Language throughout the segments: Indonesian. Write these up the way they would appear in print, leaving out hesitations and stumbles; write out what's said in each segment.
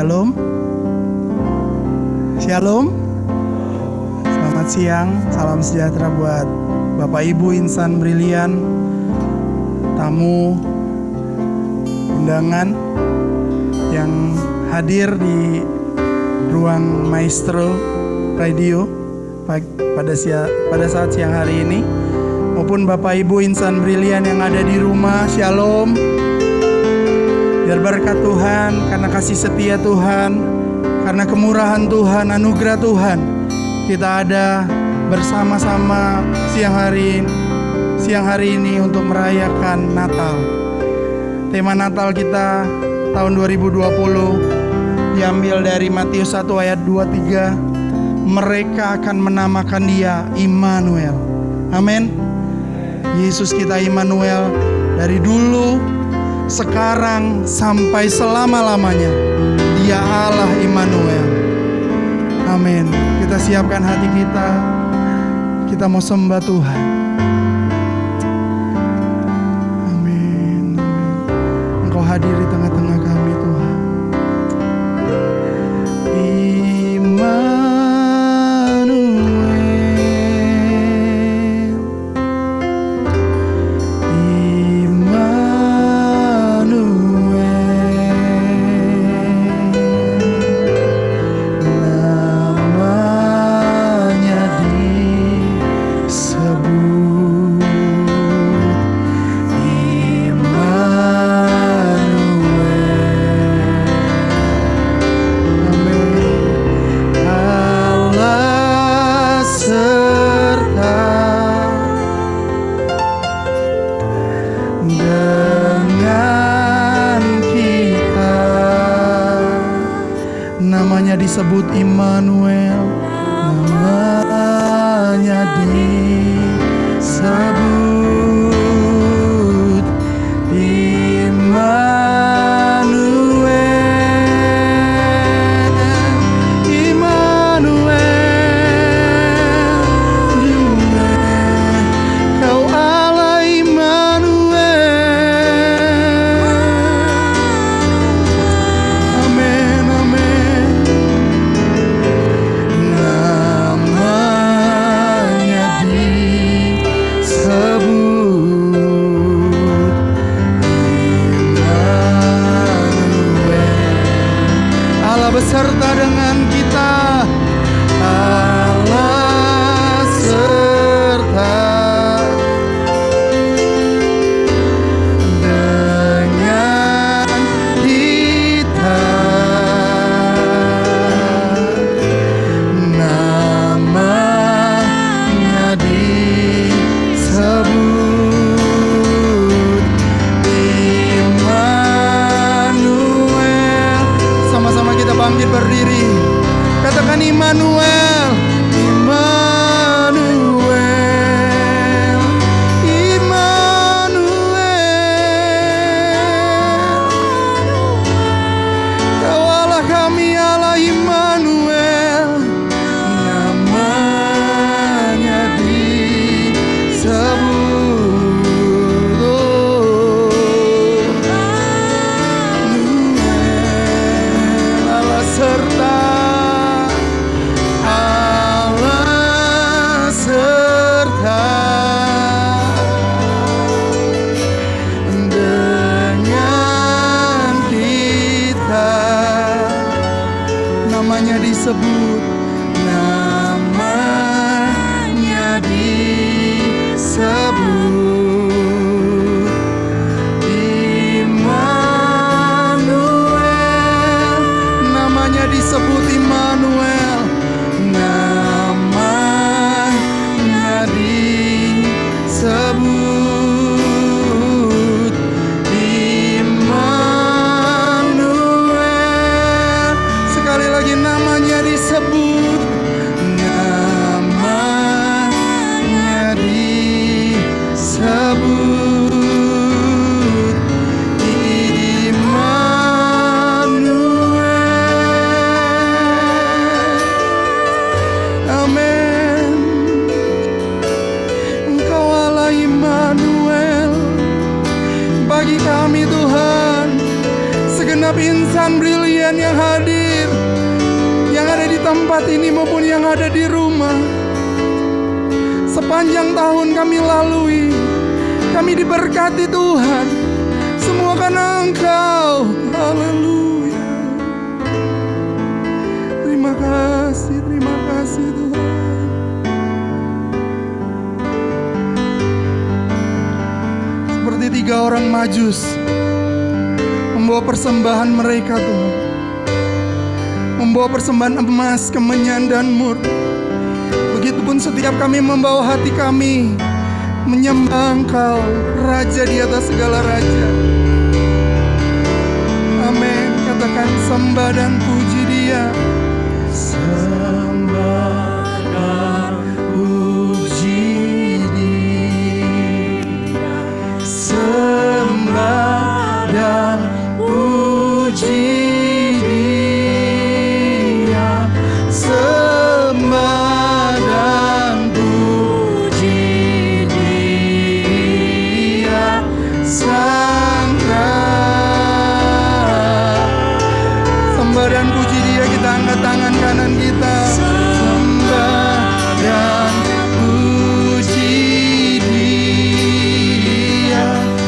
Shalom. Shalom. Selamat siang, salam sejahtera buat Bapak Ibu insan brilian, tamu undangan yang hadir di ruang Maestro Radio pada saat siang hari ini, maupun Bapak Ibu insan brilian yang ada di rumah. Shalom. Biar berkat Tuhan, karena kasih setia Tuhan, karena kemurahan Tuhan, anugerah Tuhan, kita ada bersama-sama siang hari ini untuk merayakan Natal. Tema Natal kita tahun 2020 diambil dari Matius 1 ayat 23. Mereka akan menamakan Dia Immanuel. Amin. Yesus kita Immanuel dari dulu, sekarang sampai selama-lamanya. Dia Allah Immanuel. Amin. Kita siapkan hati kita. Kita mau sembah Tuhan. Amin. Amin. Engkau hadir di tengah-tengah kami, Tuhan. Disebut Immanuel, namanya disebut Immanuel. Immanuel, Kau Allah Immanuel. Amin, amin. Beserta dengan kita, Allah serta dengan kita, namanya disebut Immanuel. Sama-sama kita bangkit berdiri, katakan Immanuel, Immanuel, Immanuel. Kau Allah kami, Allah Immanuel. Namanya disebut Allah serta dengan kita, namanya disebut, namanya disebut Immanuel, namanya disebut Immanuel, namanya disebut Immanuel. Sekali lagi, namanya disebut, namanya disebut Immanuel. Amin. Engkau Allah Immanuel bagi kami Tuhan, segenap insan brilian yang hadir tempat ini maupun yang ada di rumah. Sepanjang tahun kami lalui, kami diberkati Tuhan. Semua karena Engkau. Haleluya. Terima kasih Tuhan. Seperti 3 orang Majus membawa persembahan mereka Tuhan, membawa persembahan emas, kemenyan dan mur. Begitupun setiap kami membawa hati kami menyembah Engkau, Raja di atas segala raja. Amin. Katakan sembah dan puji Dia. Sembah dan puji Dia. Sembah dan puji Dia. Sembah dan puji Dia. Sang sembah dan puji Dia. Kita angkat tangan kanan kita. Sembah dan puji Dia.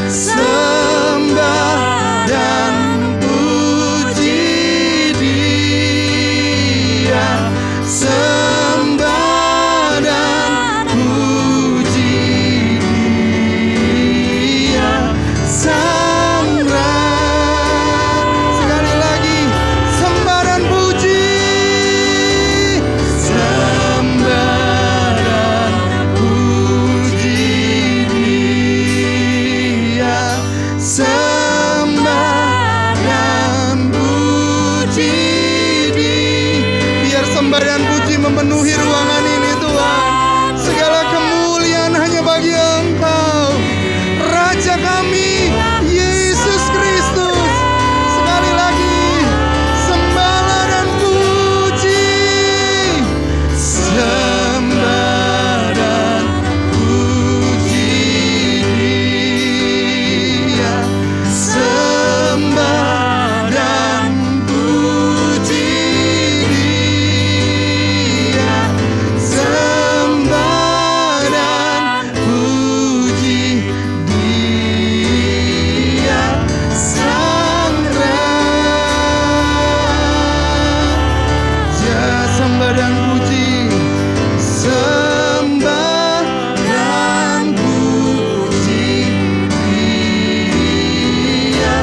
Sembah dan puji Dia. Sembah dan puji Dia. Sang sekali lagi, sembah dan puji. Sembah dan puji Dia. Sembah dan puji Dia. Biar sembah dan puji memenuhi ruangan ini Tuhan. Segala kemuliaan hanya bagi Engkau, Raja kami, Yesus Kristus. Sekali lagi, sembahlah dan puji. Sembah dan puji Dia. Sembah dan puji Dia. Sembah dan puji Dia. Sang Raja. Sembah dan puji. Sembah dan puji Dia.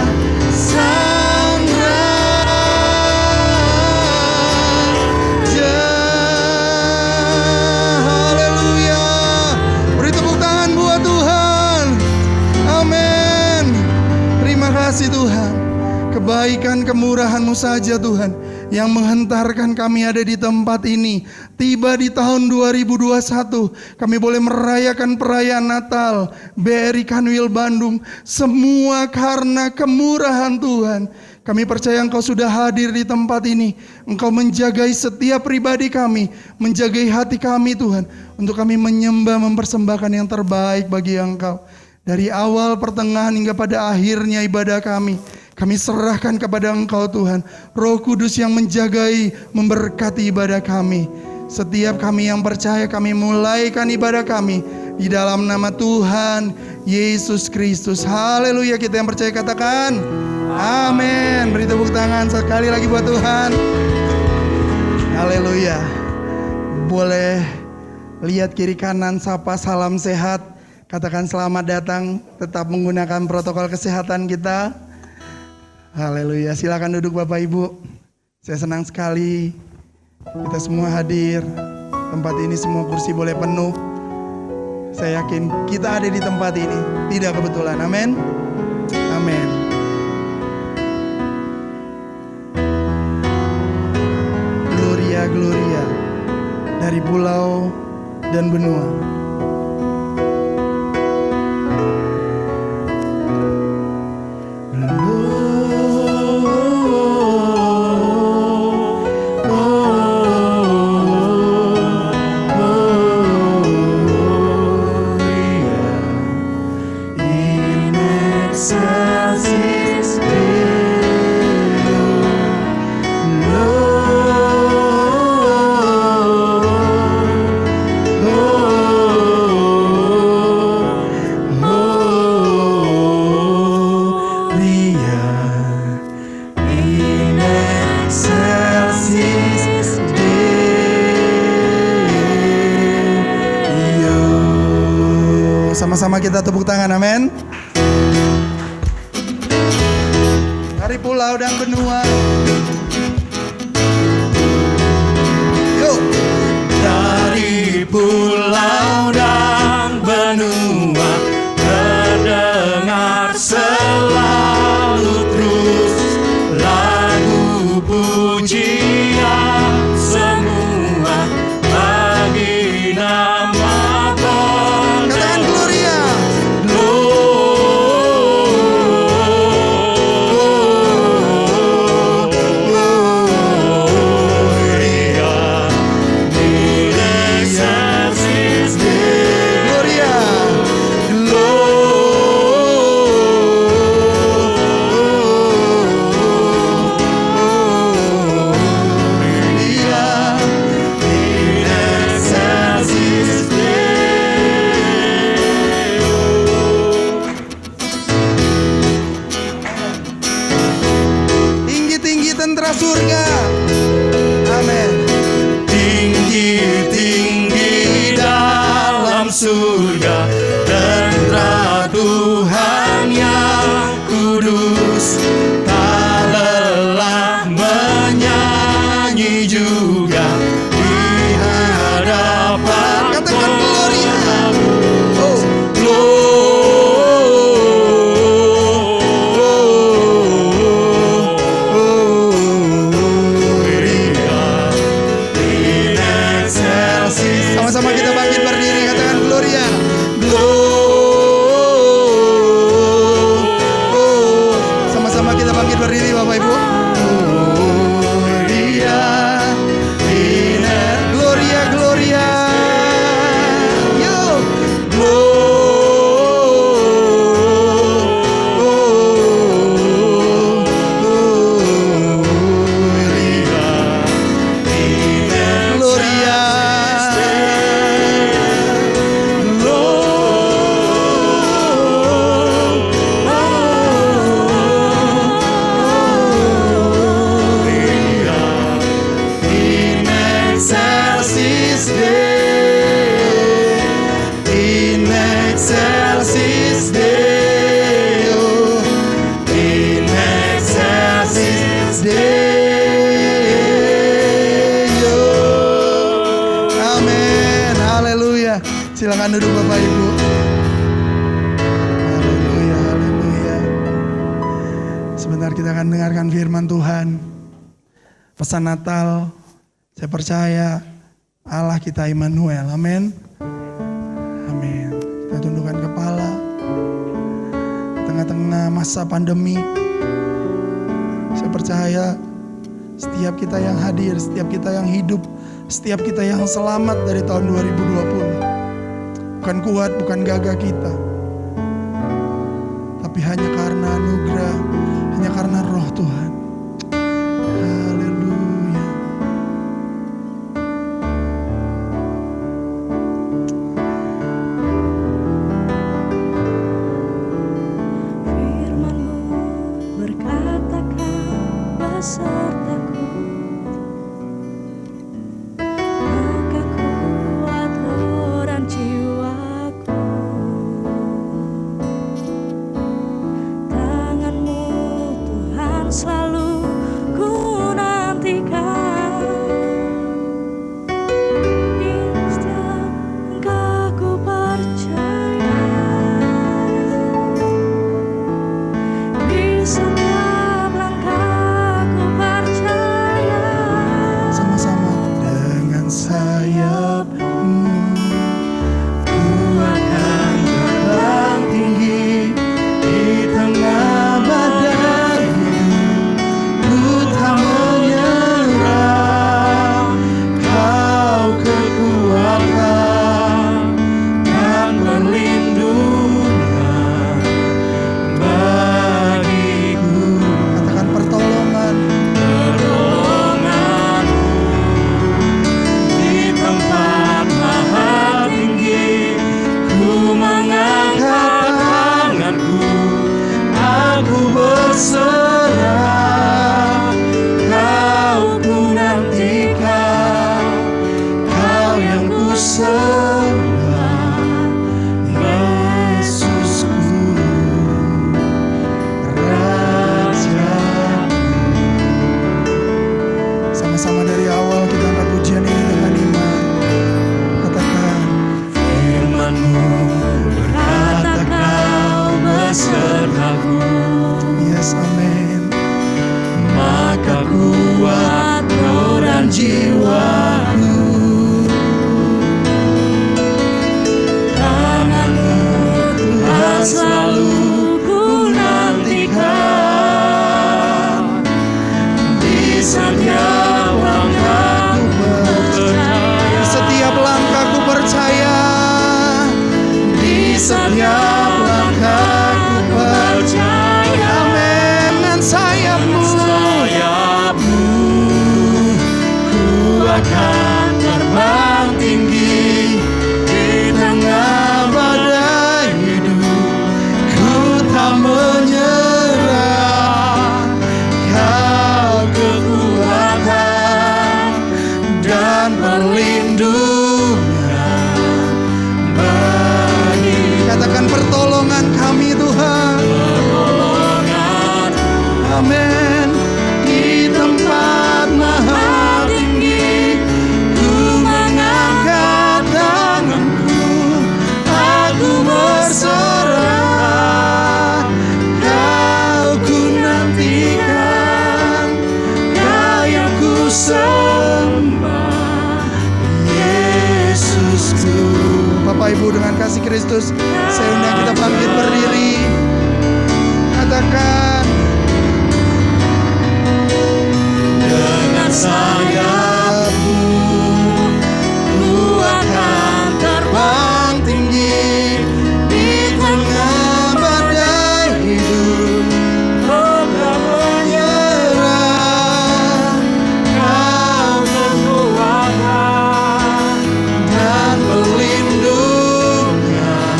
Sang Raja. Haleluya. Beri tepuk tangan buat Tuhan. Amin. Terima kasih Tuhan. Kebaikan kemurahan-Mu saja Tuhan yang menghantarkan kami ada di tempat ini. Tiba di tahun 2021, kami boleh merayakan perayaan Natal BRI Kanwil Bandung. Semua karena kemurahan Tuhan. Kami percaya Engkau sudah hadir di tempat ini. Engkau menjagai setiap pribadi kami, menjagai hati kami Tuhan, untuk kami menyembah, mempersembahkan yang terbaik bagi Engkau. Dari awal, pertengahan, hingga pada akhirnya ibadah kami serahkan kepada Engkau Tuhan. Roh Kudus yang menjagai, memberkati ibadah kami. Setiap kami yang percaya, kami mulaikan ibadah kami di dalam nama Tuhan Yesus Kristus. Haleluya. Kita yang percaya katakan amin. Beri tepuk tangan sekali lagi buat Tuhan. Haleluya. Boleh lihat kiri kanan, sapa, salam sehat. Katakan selamat datang, tetap menggunakan protokol kesehatan kita. Haleluya. Silakan duduk Bapak Ibu. Saya senang sekali kita semua hadir. Tempat ini semua kursi boleh penuh. Saya yakin kita ada di tempat ini tidak kebetulan. Amin. Amin. Gloria, gloria dari pulau dan benua. sama-sama kita tepuk tangan, amin. Dari pulau dan benua. Yuk. Dari pulau dan benua terdengar selalu terus lagu pujian semua bagi nama Tuhan. Katakan Gloria. Tinggi-tinggi tentara surga. Amin. Tinggi-tinggi dalam surga tentara Tuhan yang kudus, tak lelah menyanyi juga di hadapan. Katakan Gloria. Oh. Sama-sama kita bangkit berdiri, katakan Gloria. Sama-sama kita bangkit berdiri, Bapak Ibu. Gloria, Gloria. Yo. Gloria. Excelsis Deo, in excelsis Deo, in excelsis Deo. Amin, haleluya. Silakan duduk Bapak Ibu. Haleluya, haleluya. Sebentar kita akan dengarkan firman Tuhan. Pesan Natal. Saya percaya Allah kita Immanuel, amin. Amin. Kita tundukkan kepala. Tengah-tengah masa pandemi, saya percaya setiap kita yang hadir, setiap kita yang hidup, setiap kita yang selamat dari tahun 2020, bukan kuat, bukan gagah kita, tapi hanya karena anugerah, hanya karena roh Tuhan. Haleluya. Besertaku, maka kuat dan jiwaku. Tanganmu Tuhan selalu Kan selalu ku nantikan, di setiap langkahku percaya, Setiap langkahku percaya, di setiap langkahku percaya. amin. Dengan sayapmu, Sayapmu ku akan terbang tinggi di tengah badai hidup. Ku tak menyerah, Kau kekuatan dan perlindungan bagi katakan pertolongan kami Tuhan, pertolongan. amin. Di tempat maha Tinggi ku mengangkat tanganku, aku berserah. Kau ku nantikan, Kau yang ku sembah, Yesusku. Bapak Ibu, dengan kasih Kristus saya undang kita bangkit berdiri. Katakan, Dengan sayapmu ku akan terbang tinggi di tengah badai hidup. Kau tak menyerah, Kau kekuatan dan perlindungan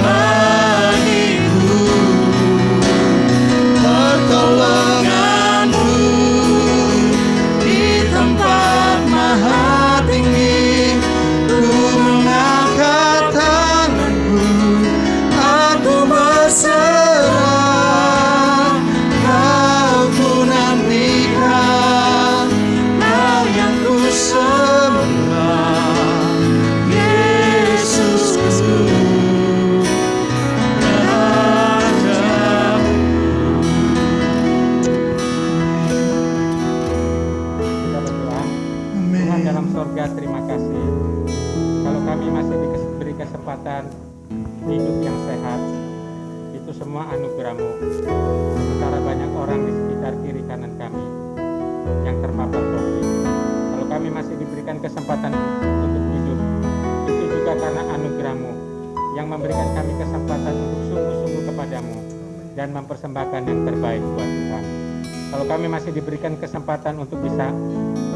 bagiku. Pertolonganmu di tempat maha tinggi. Ku mengangkat tanganku, aku berserah. Kau ku nantikan, Kau yang ku sembah, Yesusku, Raja. Kita berdoa. Tuhan amin. dalam sorga, terima kasih kalau kami masih diberi kesempatan hidup yang sehat. Itu semua anugerah-Mu. Sementara banyak orang di sekitar kiri kanan kami yang terpapar COVID. Kalau kami masih diberikan kesempatan untuk hidup, itu juga karena anugerah-Mu yang memberikan kami kesempatan untuk sungguh-sungguh kepadamu dan mempersembahkan yang terbaik buat Tuhan. Kalau kami masih diberikan kesempatan untuk bisa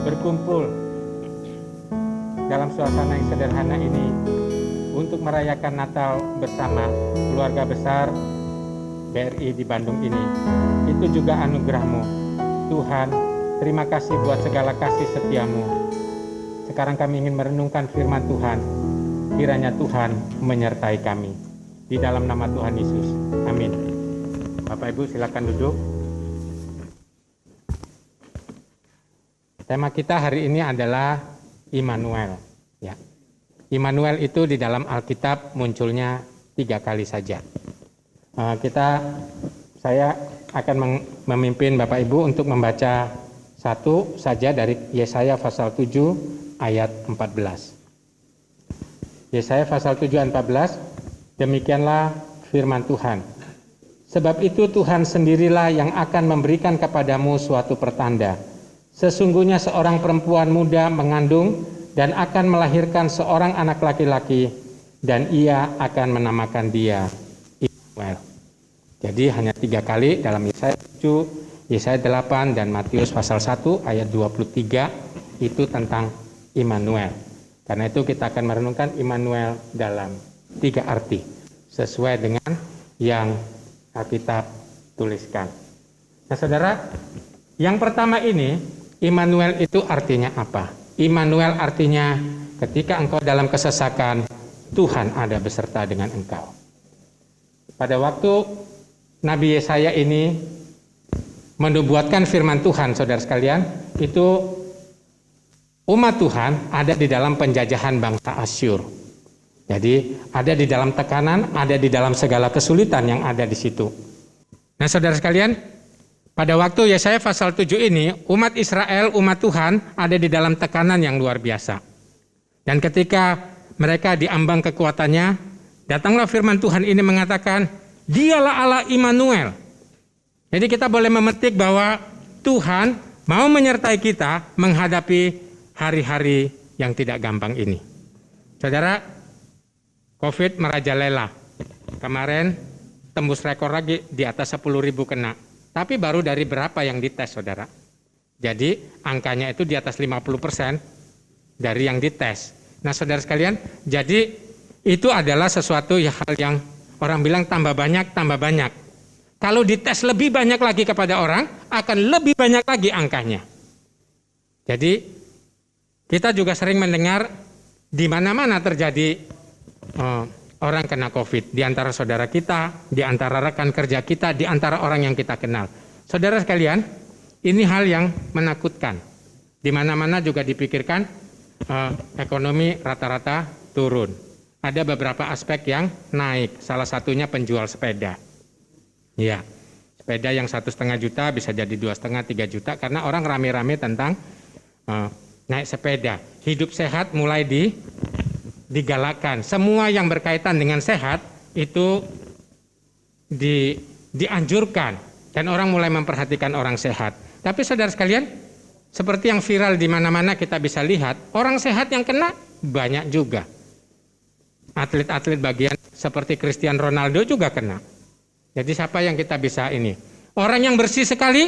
berkumpul dalam suasana yang sederhana ini untuk merayakan Natal bersama keluarga besar BRI di Bandung ini, itu juga anugerah-Mu. Tuhan, terima kasih buat segala kasih setia-Mu. Sekarang kami ingin merenungkan firman Tuhan. Kiranya Tuhan menyertai kami. Di dalam nama Tuhan Yesus. Amin. Bapak Ibu silakan duduk. Tema kita hari ini adalah Immanuel. Ya. Immanuel itu di dalam Alkitab munculnya 3 kali saja. Saya akan memimpin Bapak Ibu untuk membaca satu saja dari Yesaya pasal 7 ayat 14. Yesaya pasal 7 ayat 14, demikianlah firman Tuhan. Sebab itu Tuhan sendirilah yang akan memberikan kepadamu suatu pertanda. Sesungguhnya seorang perempuan muda mengandung dan akan melahirkan seorang anak laki-laki, dan ia akan menamakan dia Immanuel. Jadi hanya 3 kali dalam Yesaya 7, Yesaya 8, dan Matius pasal 1 ayat 23 itu tentang Immanuel. Karena itu kita akan merenungkan Immanuel dalam 3 arti sesuai dengan yang Alkitab tuliskan. Nah saudara, yang pertama ini Immanuel itu artinya apa? Immanuel artinya ketika engkau dalam kesesakan, Tuhan ada beserta dengan engkau. Pada waktu Nabi Yesaya ini menubuatkan firman Tuhan, saudara sekalian, itu umat Tuhan ada di dalam penjajahan bangsa Asyur. Jadi ada di dalam tekanan, ada di dalam segala kesulitan yang ada di situ. Nah saudara sekalian, pada waktu Yesaya pasal 7 ini, umat Israel, umat Tuhan ada di dalam tekanan yang luar biasa. Dan ketika mereka diambang kekuatannya, datanglah firman Tuhan ini mengatakan, Dialah Allah Immanuel. Jadi kita boleh memetik bahwa Tuhan mau menyertai kita menghadapi hari-hari yang tidak gampang ini. Saudara, COVID merajalela. Kemarin tembus rekor lagi di atas 10.000 kena. Tapi baru dari berapa yang dites, saudara? Jadi angkanya itu di atas 50% dari yang dites. Nah, saudara sekalian, jadi itu adalah sesuatu hal yang orang bilang tambah banyak, tambah banyak. Kalau dites lebih banyak lagi kepada orang, akan lebih banyak lagi angkanya. Jadi kita juga sering mendengar di mana-mana terjadi orang kena COVID. Di antara saudara kita, di antara rekan kerja kita, di antara orang yang kita kenal. Saudara sekalian, ini hal yang menakutkan. Di mana-mana juga dipikirkan ekonomi rata-rata turun. Ada beberapa aspek yang naik. Salah satunya penjual sepeda. Ya, sepeda yang 1,5 juta bisa jadi 2,5, 3 juta karena orang rame-rame tentang naik sepeda. Hidup sehat mulai digalakkan. Semua yang berkaitan dengan sehat itu dianjurkan dan orang mulai memperhatikan orang sehat. Tapi saudara sekalian, seperti yang viral di mana-mana kita bisa lihat, orang sehat yang kena banyak juga. Atlet-atlet bagian seperti Cristiano Ronaldo juga kena. Jadi siapa yang kita bisa ini? Orang yang bersih sekali,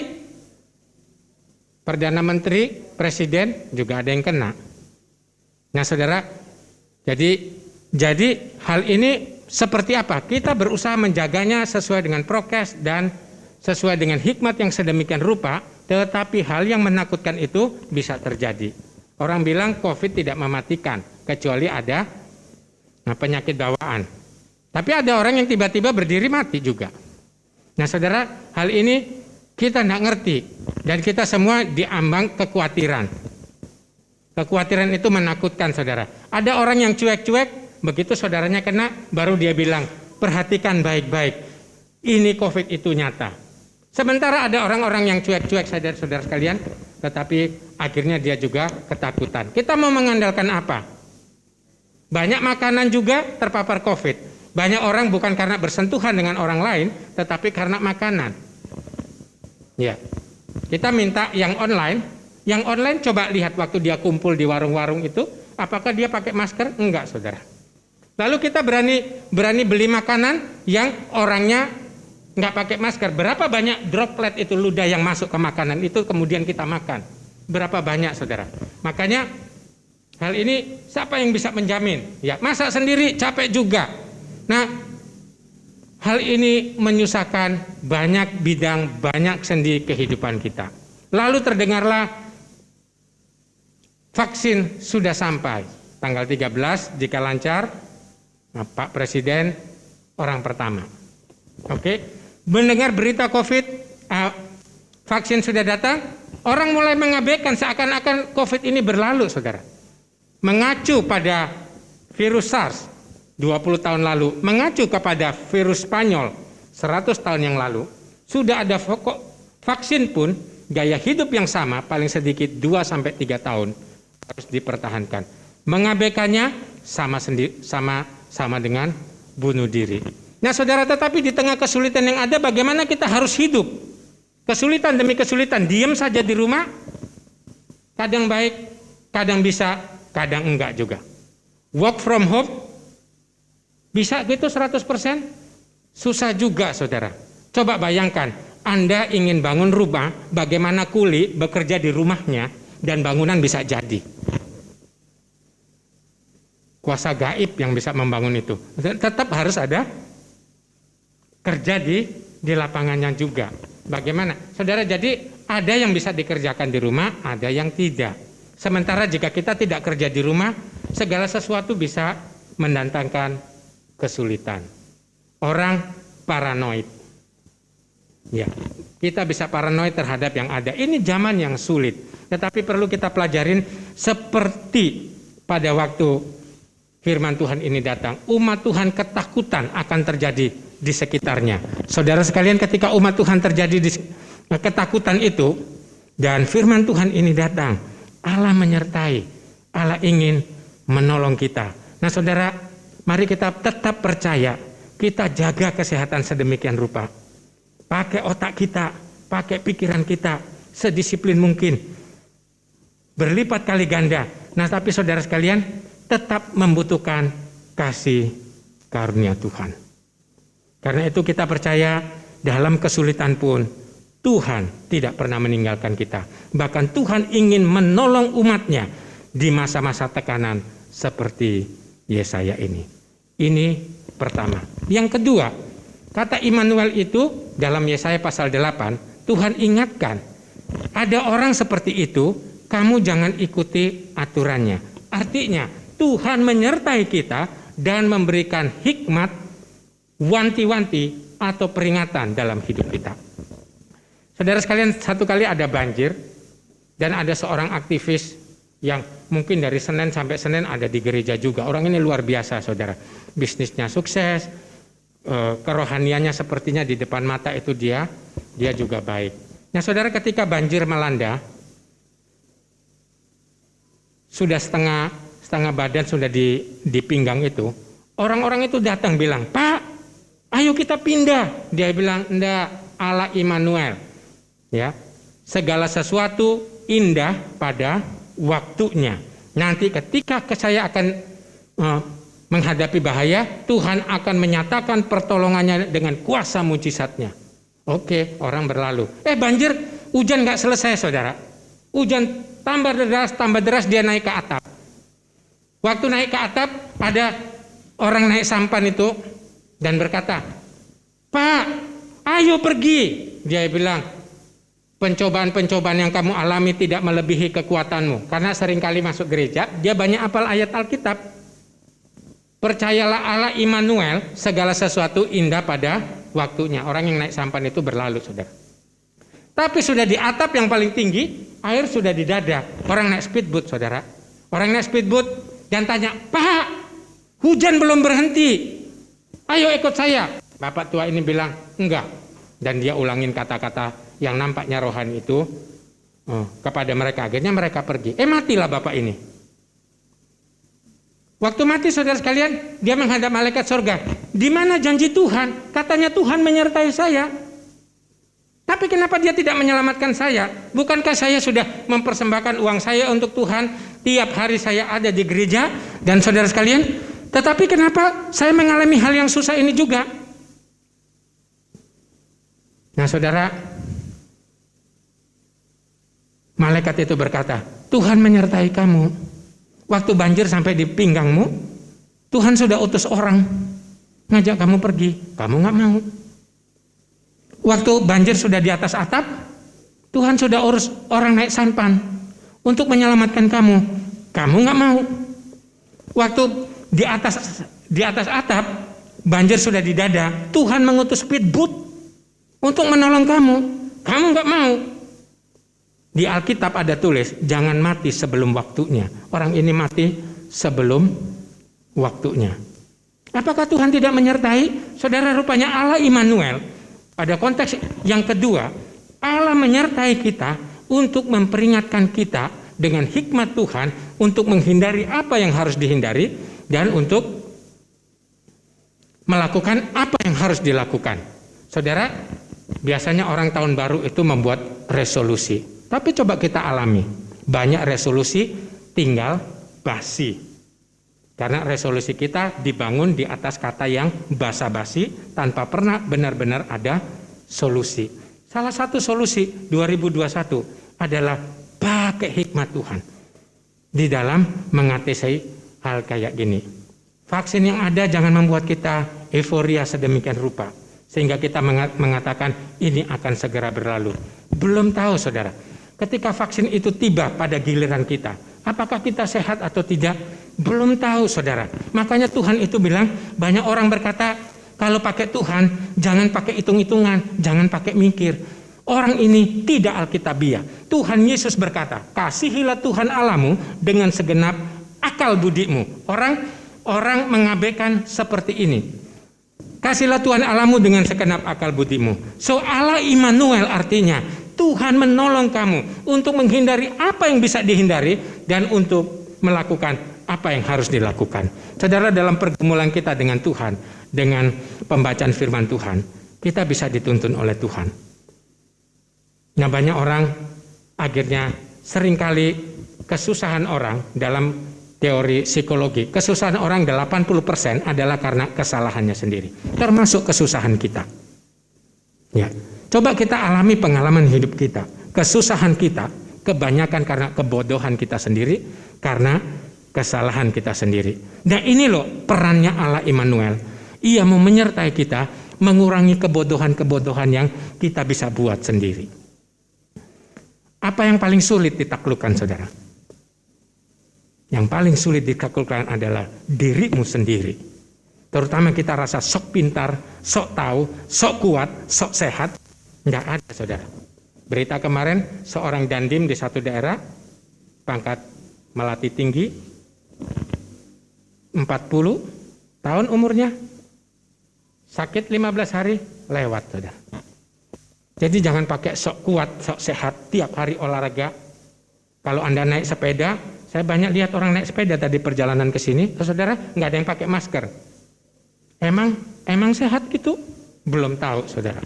Perdana Menteri, Presiden juga ada yang kena. Nah saudara, jadi hal ini seperti apa? Kita berusaha menjaganya sesuai dengan prokes dan sesuai dengan hikmat yang sedemikian rupa, tetapi hal yang menakutkan itu bisa terjadi. Orang bilang COVID tidak mematikan, kecuali ada penyakit bawaan. Tapi ada orang yang tiba-tiba berdiri mati juga. Nah saudara, hal ini kita tidak ngerti. Dan kita semua diambang kekhawatiran. Kekhawatiran itu menakutkan saudara. Ada orang yang cuek-cuek, begitu saudaranya kena, baru dia bilang, perhatikan baik-baik. Ini COVID itu nyata. Sementara ada orang-orang yang cuek-cuek saudara-saudara sekalian, tetapi akhirnya dia juga ketakutan. Kita mau mengandalkan apa? Banyak makanan juga terpapar COVID. Banyak orang bukan karena bersentuhan dengan orang lain, tetapi karena makanan. Ya, kita minta yang online. Yang online coba lihat waktu dia kumpul di warung-warung itu, apakah dia pakai masker? Enggak, saudara. Lalu kita berani beli makanan yang orangnya nggak pakai masker. Berapa banyak droplet itu ludah yang masuk ke makanan itu kemudian kita makan? Berapa banyak, saudara? Makanya hal ini siapa yang bisa menjamin? Ya, masak sendiri capek juga. Nah, hal ini menyusahkan banyak bidang, banyak sendi kehidupan kita. Lalu terdengarlah vaksin sudah sampai. Tanggal 13 jika lancar, Pak Presiden orang pertama. Oke, mendengar berita COVID, vaksin sudah datang, orang mulai mengabaikan seakan-akan COVID ini berlalu, saudara. Mengacu pada virus SARS 20 tahun lalu, mengacu kepada virus Spanyol 100 tahun yang lalu, sudah ada vaksin pun gaya hidup yang sama, paling sedikit 2-3 tahun harus dipertahankan. Mengabaikannya sama dengan bunuh diri. Nah saudara, tetapi di tengah kesulitan yang ada, bagaimana kita harus hidup? Kesulitan demi kesulitan, diam saja di rumah, kadang baik, kadang bisa, kadang enggak juga. Work from home, bisa gitu 100%? Susah juga saudara. Coba bayangkan, Anda ingin bangun rumah, bagaimana kuli bekerja di rumahnya, dan bangunan bisa jadi. Kuasa gaib yang bisa membangun itu. Tetap harus ada kerja di lapangannya juga. Bagaimana? Saudara, jadi ada yang bisa dikerjakan di rumah, ada yang tidak. Sementara jika kita tidak kerja di rumah, segala sesuatu bisa mendatangkan kesulitan. Orang paranoid. Ya, kita bisa paranoid terhadap yang ada. Ini zaman yang sulit. Tetapi perlu kita pelajarin seperti pada waktu firman Tuhan ini datang. Umat Tuhan ketakutan akan terjadi di sekitarnya. Saudara sekalian, ketika umat Tuhan terjadi di ketakutan itu dan firman Tuhan ini datang, Allah menyertai, Allah ingin menolong kita. Nah saudara, mari kita tetap percaya, kita jaga kesehatan sedemikian rupa. Pakai otak kita, pakai pikiran kita, sedisiplin mungkin. Berlipat kali ganda. Nah, tapi saudara sekalian, tetap membutuhkan kasih karunia Tuhan. Karena itu kita percaya dalam kesulitan pun Tuhan tidak pernah meninggalkan kita. Bahkan Tuhan ingin menolong umatnya di masa-masa tekanan seperti Yesaya ini. Ini pertama. Yang kedua, kata Immanuel itu dalam Yesaya pasal 8, Tuhan ingatkan, ada orang seperti itu, kamu jangan ikuti aturannya. Artinya, Tuhan menyertai kita dan memberikan hikmat, wanti-wanti atau peringatan dalam hidup kita. Saudara sekalian, satu kali ada banjir dan ada seorang aktivis yang mungkin dari Senin sampai Senin ada di gereja juga. Orang ini luar biasa, saudara. Bisnisnya sukses, kerohaniannya sepertinya di depan mata itu dia juga baik. Nah, saudara, ketika banjir melanda, sudah setengah badan sudah di pinggang itu, orang-orang itu datang bilang, Pak, ayo kita pindah. Dia bilang, enggak, Allah Immanuel. Ya, segala sesuatu indah pada waktunya. Nanti ketika saya akan menghadapi bahaya, Tuhan akan menyatakan pertolongannya dengan kuasa mujizatnya. Oke, orang berlalu. Banjir, hujan gak selesai, saudara. Hujan tambah deras, dia naik ke atap. Waktu naik ke atap, ada orang naik sampan itu dan berkata, Pak, ayo pergi. Dia bilang, pencobaan-pencobaan yang kamu alami tidak melebihi kekuatanmu. Karena seringkali masuk gereja, dia banyak hafal ayat Alkitab. Percayalah Allah Immanuel, segala sesuatu indah pada waktunya. Orang yang naik sampan itu berlalu, saudara. Tapi sudah di atap yang paling tinggi, air sudah di dada. Orang naik speedboat, saudara. Orang naik speedboat dan tanya, Pak, hujan belum berhenti. Ayo ikut saya. Bapak tua ini bilang, enggak. Dan dia ulangin kata-kata yang nampaknya rohani itu kepada mereka. Akhirnya mereka pergi. Matilah bapak ini. Waktu mati, saudara sekalian, dia menghadap malaikat surga. Di mana janji Tuhan? Katanya Tuhan menyertai saya. Tapi kenapa dia tidak menyelamatkan saya? Bukankah saya sudah mempersembahkan uang saya untuk Tuhan? Tiap hari saya ada di gereja. Dan saudara sekalian, tetapi kenapa saya mengalami hal yang susah ini juga? Nah, saudara, malaikat itu berkata, Tuhan menyertai kamu. Waktu banjir sampai di pinggangmu, Tuhan sudah utus orang ngajak kamu pergi, kamu gak mau. Waktu banjir sudah di atas atap, Tuhan sudah urus orang naik sampan untuk menyelamatkan kamu, kamu gak mau. Waktu di atas atap, banjir sudah di dada, Tuhan mengutus speedboat untuk menolong kamu gak mau. Di Alkitab ada tulis, jangan mati sebelum waktunya. Orang ini mati sebelum waktunya. Apakah Tuhan tidak menyertai? Saudara, rupanya Allah Immanuel. Pada konteks yang kedua, Allah menyertai kita untuk memperingatkan kita dengan hikmat Tuhan untuk menghindari apa yang harus dihindari dan untuk melakukan apa yang harus dilakukan. Saudara, biasanya orang tahun baru itu membuat resolusi. Tapi coba kita alami, banyak resolusi tinggal basi. Karena resolusi kita dibangun di atas kata yang basa-basi tanpa pernah benar-benar ada solusi. Salah satu solusi 2021 adalah pakai hikmat Tuhan di dalam mengatasi hal kayak gini. Vaksin yang ada jangan membuat kita euforia sedemikian rupa sehingga kita mengatakan ini akan segera berlalu. Belum tahu, saudara. Ketika vaksin itu tiba pada giliran kita, apakah kita sehat atau tidak? Belum tahu, saudara. Makanya Tuhan itu bilang, banyak orang berkata, kalau pakai Tuhan, jangan pakai hitung-hitungan, jangan pakai mikir. Orang ini tidak alkitabiah. Tuhan Yesus berkata, kasihilah Tuhan Allahmu dengan segenap akal budimu. Orang mengabaikan seperti ini. Kasihlah Tuhan Allahmu dengan segenap akal budimu. So Allah Immanuel artinya, Tuhan menolong kamu untuk menghindari apa yang bisa dihindari dan untuk melakukan Apa yang harus dilakukan? Saudara, dalam pergumulan kita dengan Tuhan, dengan pembacaan firman Tuhan, kita bisa dituntun oleh Tuhan. Nah, banyak orang akhirnya seringkali kesusahan orang dalam teori psikologi, kesusahan orang 80% adalah karena kesalahannya sendiri, termasuk kesusahan kita. Ya, coba kita alami pengalaman hidup kita. Kesusahan kita kebanyakan karena kebodohan kita sendiri, karena kesalahan kita sendiri. Nah, ini loh perannya Allah Immanuel. Ia mau menyertai kita, mengurangi kebodohan-kebodohan yang kita bisa buat sendiri. Apa yang paling sulit ditaklukkan, saudara? Yang paling sulit ditaklukkan adalah dirimu sendiri. Terutama kita rasa sok pintar, sok tahu, sok kuat, sok sehat. Nggak ada, saudara. Berita kemarin, seorang dandim di satu daerah, pangkat melati tinggi, 40 tahun umurnya, sakit 15 hari, lewat, saudara. Jadi jangan pakai sok kuat, sok sehat, tiap hari olahraga. Kalau Anda naik sepeda, saya banyak lihat orang naik sepeda tadi perjalanan ke sini, saudara, nggak ada yang pakai masker. Emang sehat gitu? Belum tahu, saudara.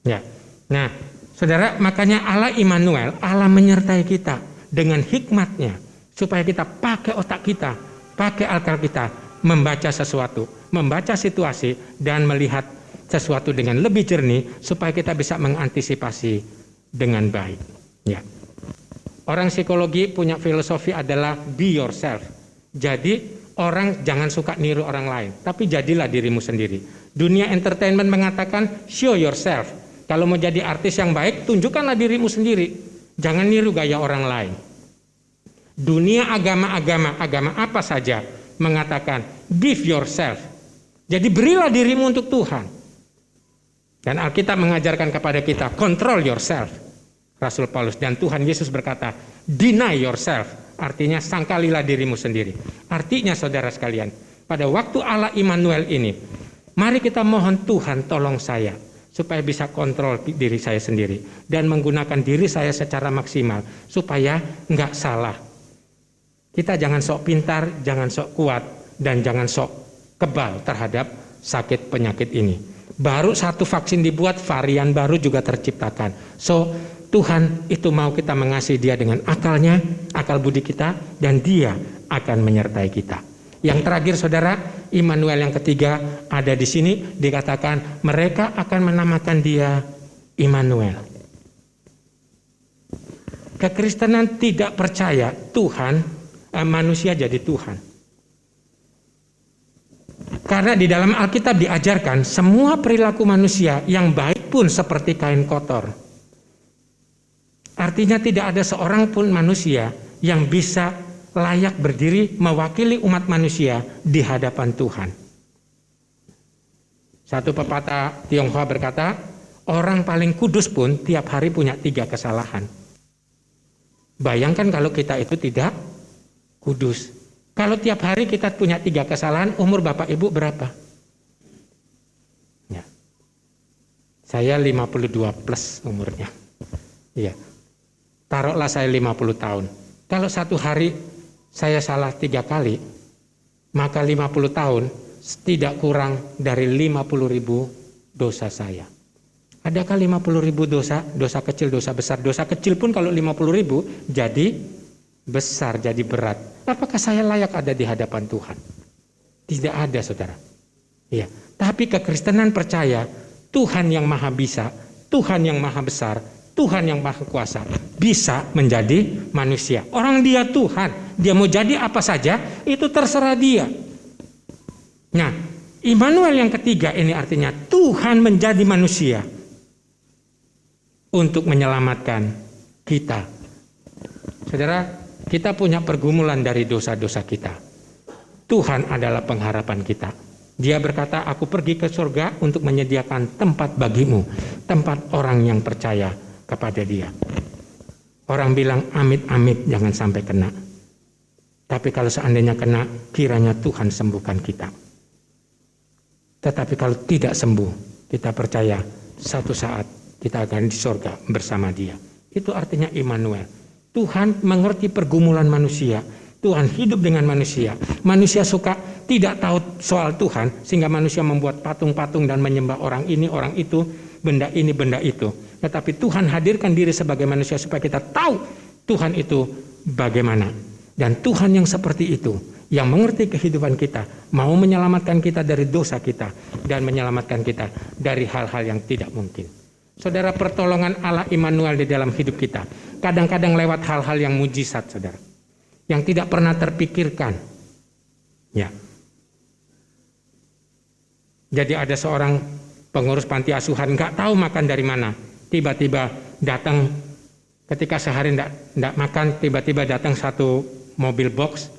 Ya. Nah, saudara, makanya Allah Immanuel, Allah menyertai kita dengan hikmatnya supaya kita pakai otak kita, pakai akal kita, membaca sesuatu, membaca situasi dan melihat sesuatu dengan lebih jernih supaya kita bisa mengantisipasi dengan baik. Ya. Orang psikologi punya filosofi adalah be yourself. Jadi orang jangan suka niru orang lain, tapi jadilah dirimu sendiri. Dunia entertainment mengatakan show yourself. Kalau mau jadi artis yang baik, tunjukkanlah dirimu sendiri. Jangan niru gaya orang lain. Dunia agama apa saja mengatakan give yourself. Jadi berilah dirimu untuk Tuhan. Dan Alkitab mengajarkan kepada kita control yourself. Rasul Paulus dan Tuhan Yesus berkata deny yourself. Artinya sangkalilah dirimu sendiri. Artinya saudara sekalian, pada waktu Allah Immanuel ini, mari kita mohon Tuhan tolong saya supaya bisa kontrol diri saya sendiri dan menggunakan diri saya secara maksimal supaya enggak salah. Kita jangan sok pintar, jangan sok kuat, dan jangan sok kebal terhadap sakit penyakit ini. Baru satu vaksin dibuat, varian baru juga terciptakan. So, Tuhan itu mau kita mengasihi dia dengan akalnya, akal budi kita, dan dia akan menyertai kita. Yang terakhir saudara, Immanuel yang ketiga ada di sini, dikatakan mereka akan menamakan dia Immanuel. Kekristenan tidak percaya Tuhan, manusia jadi Tuhan. Karena di dalam Alkitab diajarkan semua perilaku manusia yang baik pun seperti kain kotor. Artinya tidak ada seorang pun manusia yang bisa layak berdiri mewakili umat manusia di hadapan Tuhan. Satu pepatah Tionghoa berkata, orang paling kudus pun tiap hari punya 3 kesalahan. Bayangkan kalau kita itu tidak kudus. Kalau tiap hari kita punya 3 kesalahan, umur Bapak Ibu berapa? Ya. Saya 52 plus umurnya. Iya. Taruhlah saya 50 tahun. Kalau satu hari saya salah 3 kali, maka 50 tahun tidak kurang dari 50.000 dosa saya. Adakah 50.000 dosa? Dosa kecil, dosa besar. Dosa kecil pun kalau 50.000 jadi besar, jadi berat. Apakah saya layak ada di hadapan Tuhan? Tidak ada, saudara. Iya. Tapi kekristenan percaya Tuhan yang maha bisa, Tuhan yang maha besar, Tuhan yang maha kuasa bisa menjadi manusia. Orang dia Tuhan, dia mau jadi apa saja itu terserah dia. Nah, Immanuel yang ketiga ini artinya Tuhan menjadi manusia untuk menyelamatkan kita. Saudara, kita punya pergumulan dari dosa-dosa kita. Tuhan adalah pengharapan kita. Dia berkata, aku pergi ke surga untuk menyediakan tempat bagimu, tempat orang yang percaya kepada dia. Orang bilang amit-amit jangan sampai kena. Tapi kalau seandainya kena, kiranya Tuhan sembuhkan kita. Tetapi kalau tidak sembuh, kita percaya satu saat kita akan di surga bersama dia. Itu artinya Immanuel. Tuhan mengerti pergumulan manusia. Tuhan hidup dengan manusia. Manusia suka tidak tahu soal Tuhan, sehingga manusia membuat patung-patung dan menyembah orang ini, orang itu, benda ini, benda itu. Tetapi Tuhan hadirkan diri sebagai manusia supaya kita tahu Tuhan itu bagaimana. Dan Tuhan yang seperti itu, yang mengerti kehidupan kita, mau menyelamatkan kita dari dosa kita, dan menyelamatkan kita dari hal-hal yang tidak mungkin. Saudara, pertolongan Allah Immanuel di dalam hidup kita kadang-kadang lewat hal-hal yang mujizat, saudara, yang tidak pernah terpikirkan. Ya. Jadi ada seorang pengurus panti asuhan nggak tahu makan dari mana, tiba-tiba datang ketika sehari nggak makan, tiba-tiba datang satu mobil box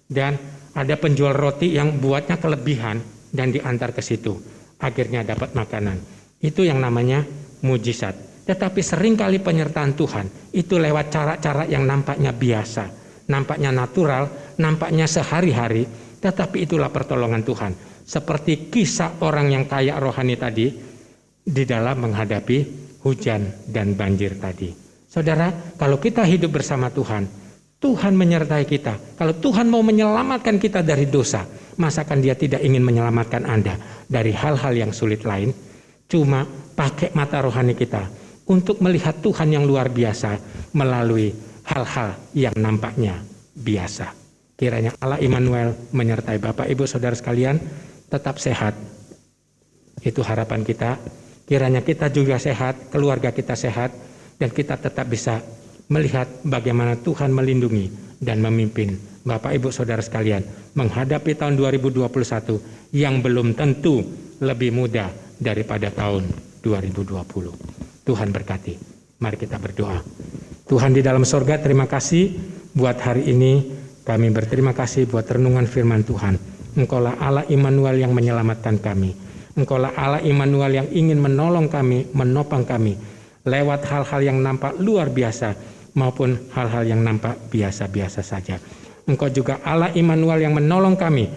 dan ada penjual roti yang buatnya kelebihan dan diantar ke situ, akhirnya dapat makanan. Itu yang namanya mujizat. Tetapi seringkali penyertaan Tuhan itu lewat cara-cara yang nampaknya biasa, nampaknya natural, nampaknya sehari-hari, tetapi itulah pertolongan Tuhan. Seperti kisah orang yang kaya rohani tadi di dalam menghadapi hujan dan banjir tadi. Saudara, kalau kita hidup bersama Tuhan, Tuhan menyertai kita. Kalau Tuhan mau menyelamatkan kita dari dosa, masakan Dia tidak ingin menyelamatkan Anda dari hal-hal yang sulit lain? Cuma pakai mata rohani kita untuk melihat Tuhan yang luar biasa melalui hal-hal yang nampaknya biasa. Kiranya Allah Immanuel menyertai Bapak Ibu Saudara sekalian tetap sehat. Itu harapan kita. Kiranya kita juga sehat, keluarga kita sehat, dan kita tetap bisa melihat bagaimana Tuhan melindungi dan memimpin Bapak Ibu Saudara sekalian menghadapi tahun 2021 yang belum tentu lebih mudah daripada tahun 2020. Tuhan berkati. Mari kita berdoa. Tuhan di dalam sorga, terima kasih buat hari ini. Kami berterima kasih buat renungan firman Tuhan. Engkaulah Allah Immanuel yang menyelamatkan kami. Engkaulah Allah Immanuel yang ingin menolong kami, menopang kami lewat hal-hal yang nampak luar biasa maupun hal-hal yang nampak biasa-biasa saja. Engkau juga Allah Immanuel yang menolong kami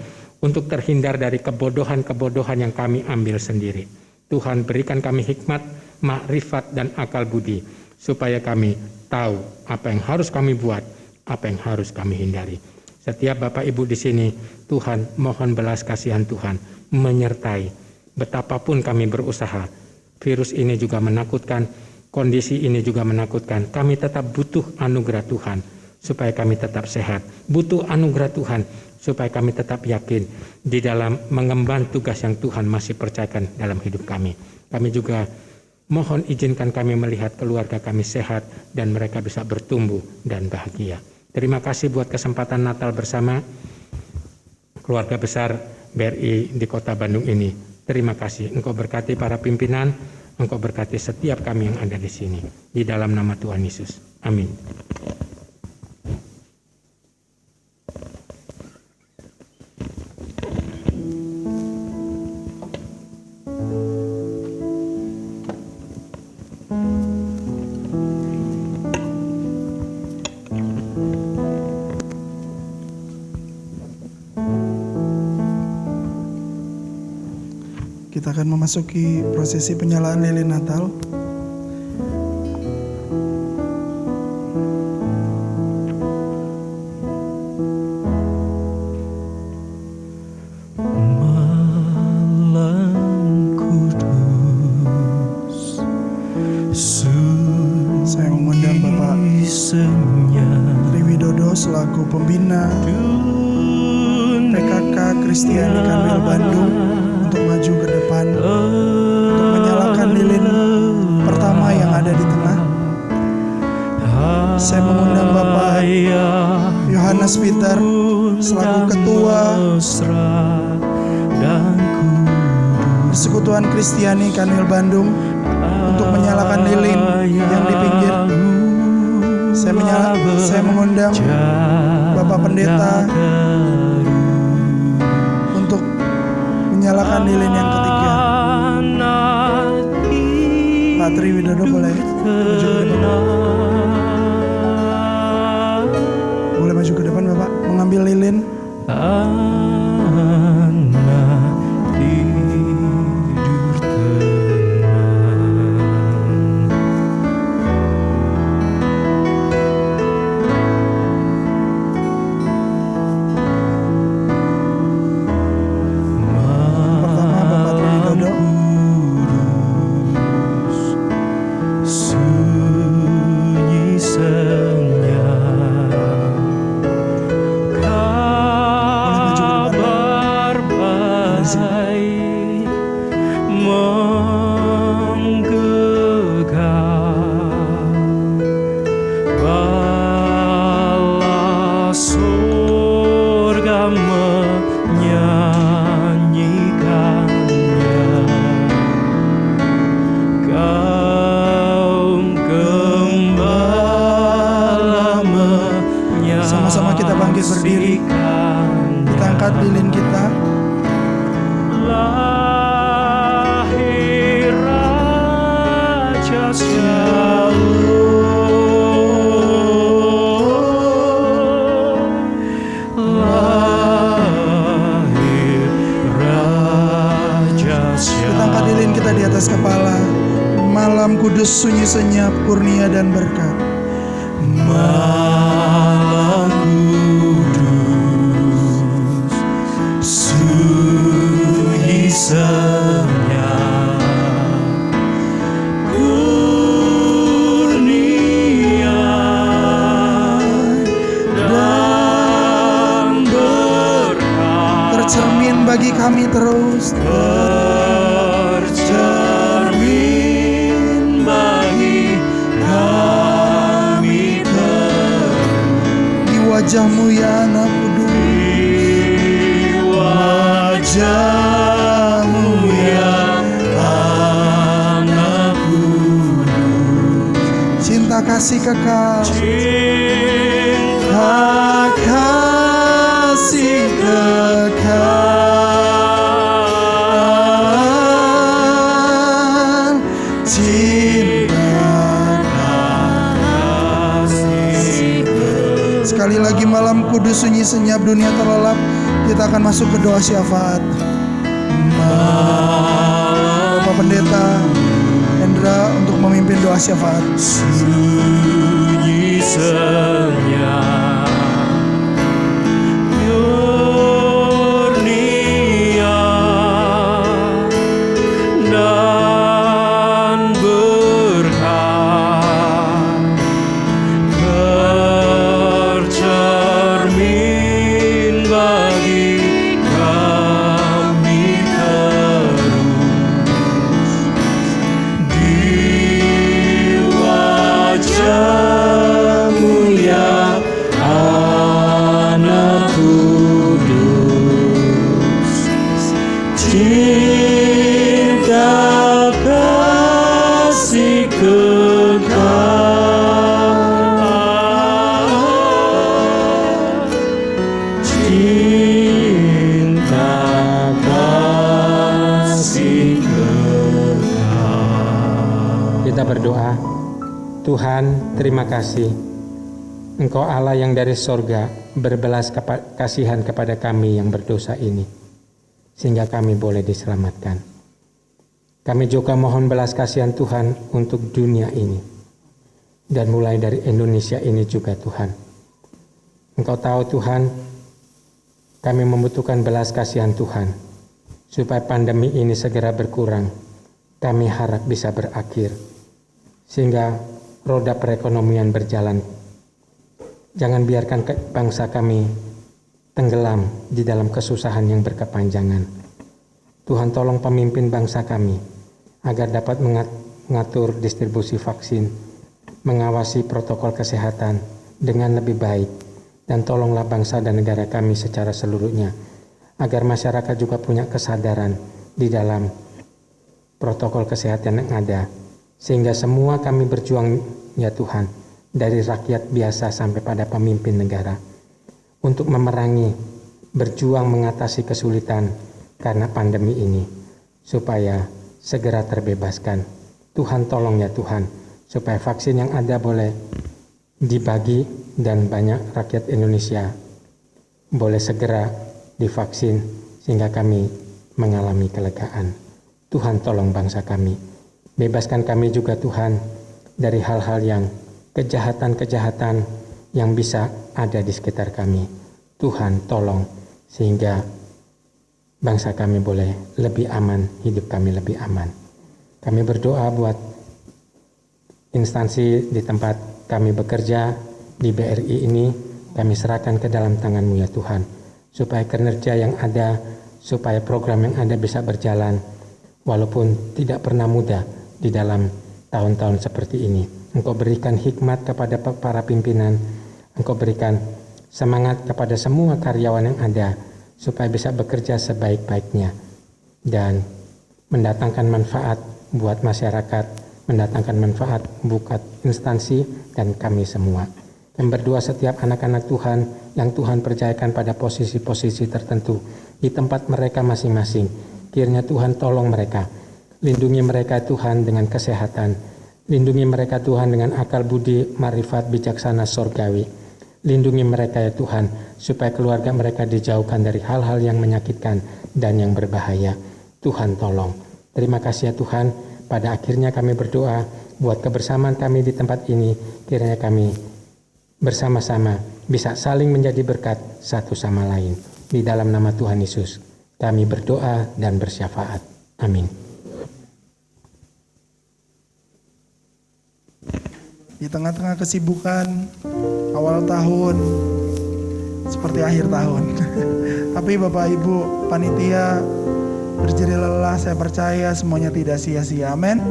untuk terhindar dari kebodohan-kebodohan yang kami ambil sendiri. Tuhan, berikan kami hikmat, makrifat, dan akal budi supaya kami tahu apa yang harus kami buat, apa yang harus kami hindari. Setiap Bapak Ibu di sini, Tuhan mohon belas kasihan Tuhan menyertai. Betapapun kami berusaha, virus ini juga menakutkan, kondisi ini juga menakutkan. Kami tetap butuh anugerah Tuhan supaya kami tetap sehat. Butuh anugerah Tuhan supaya kami tetap yakin di dalam mengemban tugas yang Tuhan masih percayakan dalam hidup kami. Kami juga mohon izinkan kami melihat keluarga kami sehat dan mereka bisa bertumbuh dan bahagia. Terima kasih buat kesempatan Natal bersama keluarga besar BRI di Kota Bandung ini. Terima kasih. Engkau berkati para pimpinan, Engkau berkati setiap kami yang ada di sini. Di dalam nama Tuhan Yesus. Amin. Kita akan memasuki prosesi penyalaan lilin Natal. Malam kudus, Saya mengundang Bapak Tri Widodo selaku pembina PKK Kristiani Kanwil Bandung untuk maju ke depan untuk menyalakan lilin pertama yang ada di tengah. Saya mengundang Bapak Yohanes Peter selaku ketua Persekutuan Kristiani Kanwil Bandung untuk menyalakan lilin yang di pinggir. Saya mengundang Bapak Pendeta untuk menyalakan lilin yang ketiga. Pak Tri Widodo boleh maju ke depan. Boleh maju ke depan Bapak, mengambil lilin. lilin kita di atas kepala. Malam kudus sunyi senyap kurnia dan berkat. Malam kudus sunyi senyap kurnia dan berkat Tercermin bagi kami terus. tercermin bagi kami Di wajahmu ya anak kudus. di wajahmu ya anak kudus. Cinta kasih kekal. Cinta kasih kekal, cinta kasih kekal. Sekali lagi malam kudus sunyi senyap dunia terlelap. Kita akan masuk ke doa syafaat. Bapak Pendeta Hendra untuk memimpin doa syafaat. Sunyi senyap kurnia dan berkat tercermin bagi kami terus di wajahmu ya anak kudus. Cinta kasih kekal, cinta kasih kekal. Kita berdoa. Tuhan, terima kasih. Engkau Allah yang dari sorga berbelas kasihan kepada kami yang berdosa ini, sehingga kami boleh diselamatkan. Kami juga mohon belas kasihan Tuhan untuk dunia ini, dan mulai dari Indonesia ini juga Tuhan. Engkau tahu Tuhan, kami membutuhkan belas kasihan Tuhan, supaya pandemi ini segera berkurang. Kami harap bisa berakhir, sehingga roda perekonomian berjalan. Jangan biarkan bangsa kami tenggelam di dalam kesusahan yang berkepanjangan. Tuhan tolong pemimpin bangsa kami agar dapat mengatur distribusi vaksin, mengawasi protokol kesehatan dengan lebih baik, dan tolonglah bangsa dan negara kami secara seluruhnya agar masyarakat juga punya kesadaran di dalam protokol kesehatan yang ada, sehingga semua kami berjuang ya Tuhan, dari rakyat biasa sampai pada pemimpin negara, untuk memerangi, berjuang mengatasi kesulitan karena pandemi ini, supaya segera terbebaskan. Tuhan tolong ya Tuhan, supaya vaksin yang ada boleh dibagi dan banyak rakyat Indonesia boleh segera divaksin sehingga kami mengalami kelegaan. Tuhan tolong bangsa kami. Bebaskan kami juga Tuhan dari hal-hal yang kejahatan-kejahatan yang bisa ada di sekitar kami. Tuhan tolong sehingga bangsa kami boleh lebih aman, hidup kami lebih aman. Kami berdoa buat instansi di tempat kami bekerja di BRI ini, kami serahkan ke dalam tangan-Mu ya Tuhan, supaya kinerja yang ada, supaya program yang ada bisa berjalan, walaupun tidak pernah mudah di dalam tahun-tahun seperti ini. Engkau berikan hikmat kepada para pimpinan, Engkau berikan semangat kepada semua karyawan yang ada, supaya bisa bekerja sebaik-baiknya dan mendatangkan manfaat buat masyarakat, mendatangkan manfaat buat instansi dan kami semua. Yang berdua setiap anak-anak Tuhan yang Tuhan percayakan pada posisi-posisi tertentu di tempat mereka masing-masing. Kiranya Tuhan tolong mereka, lindungi mereka Tuhan dengan kesehatan, lindungi mereka Tuhan dengan akal budi, marifat, bijaksana, sorgawi. Lindungi mereka ya Tuhan, supaya keluarga mereka dijauhkan dari hal-hal yang menyakitkan dan yang berbahaya. Tuhan tolong. Terima kasih ya Tuhan, pada akhirnya kami berdoa buat kebersamaan kami di tempat ini, kiranya kami bersama-sama bisa saling menjadi berkat satu sama lain. Di dalam nama Tuhan Yesus, kami berdoa dan bersyafaat. Amin. Di tengah-tengah kesibukan awal tahun, seperti akhir tahun. Tapi Bapak Ibu panitia berjerih lelah, saya percaya semuanya tidak sia-sia. Amin.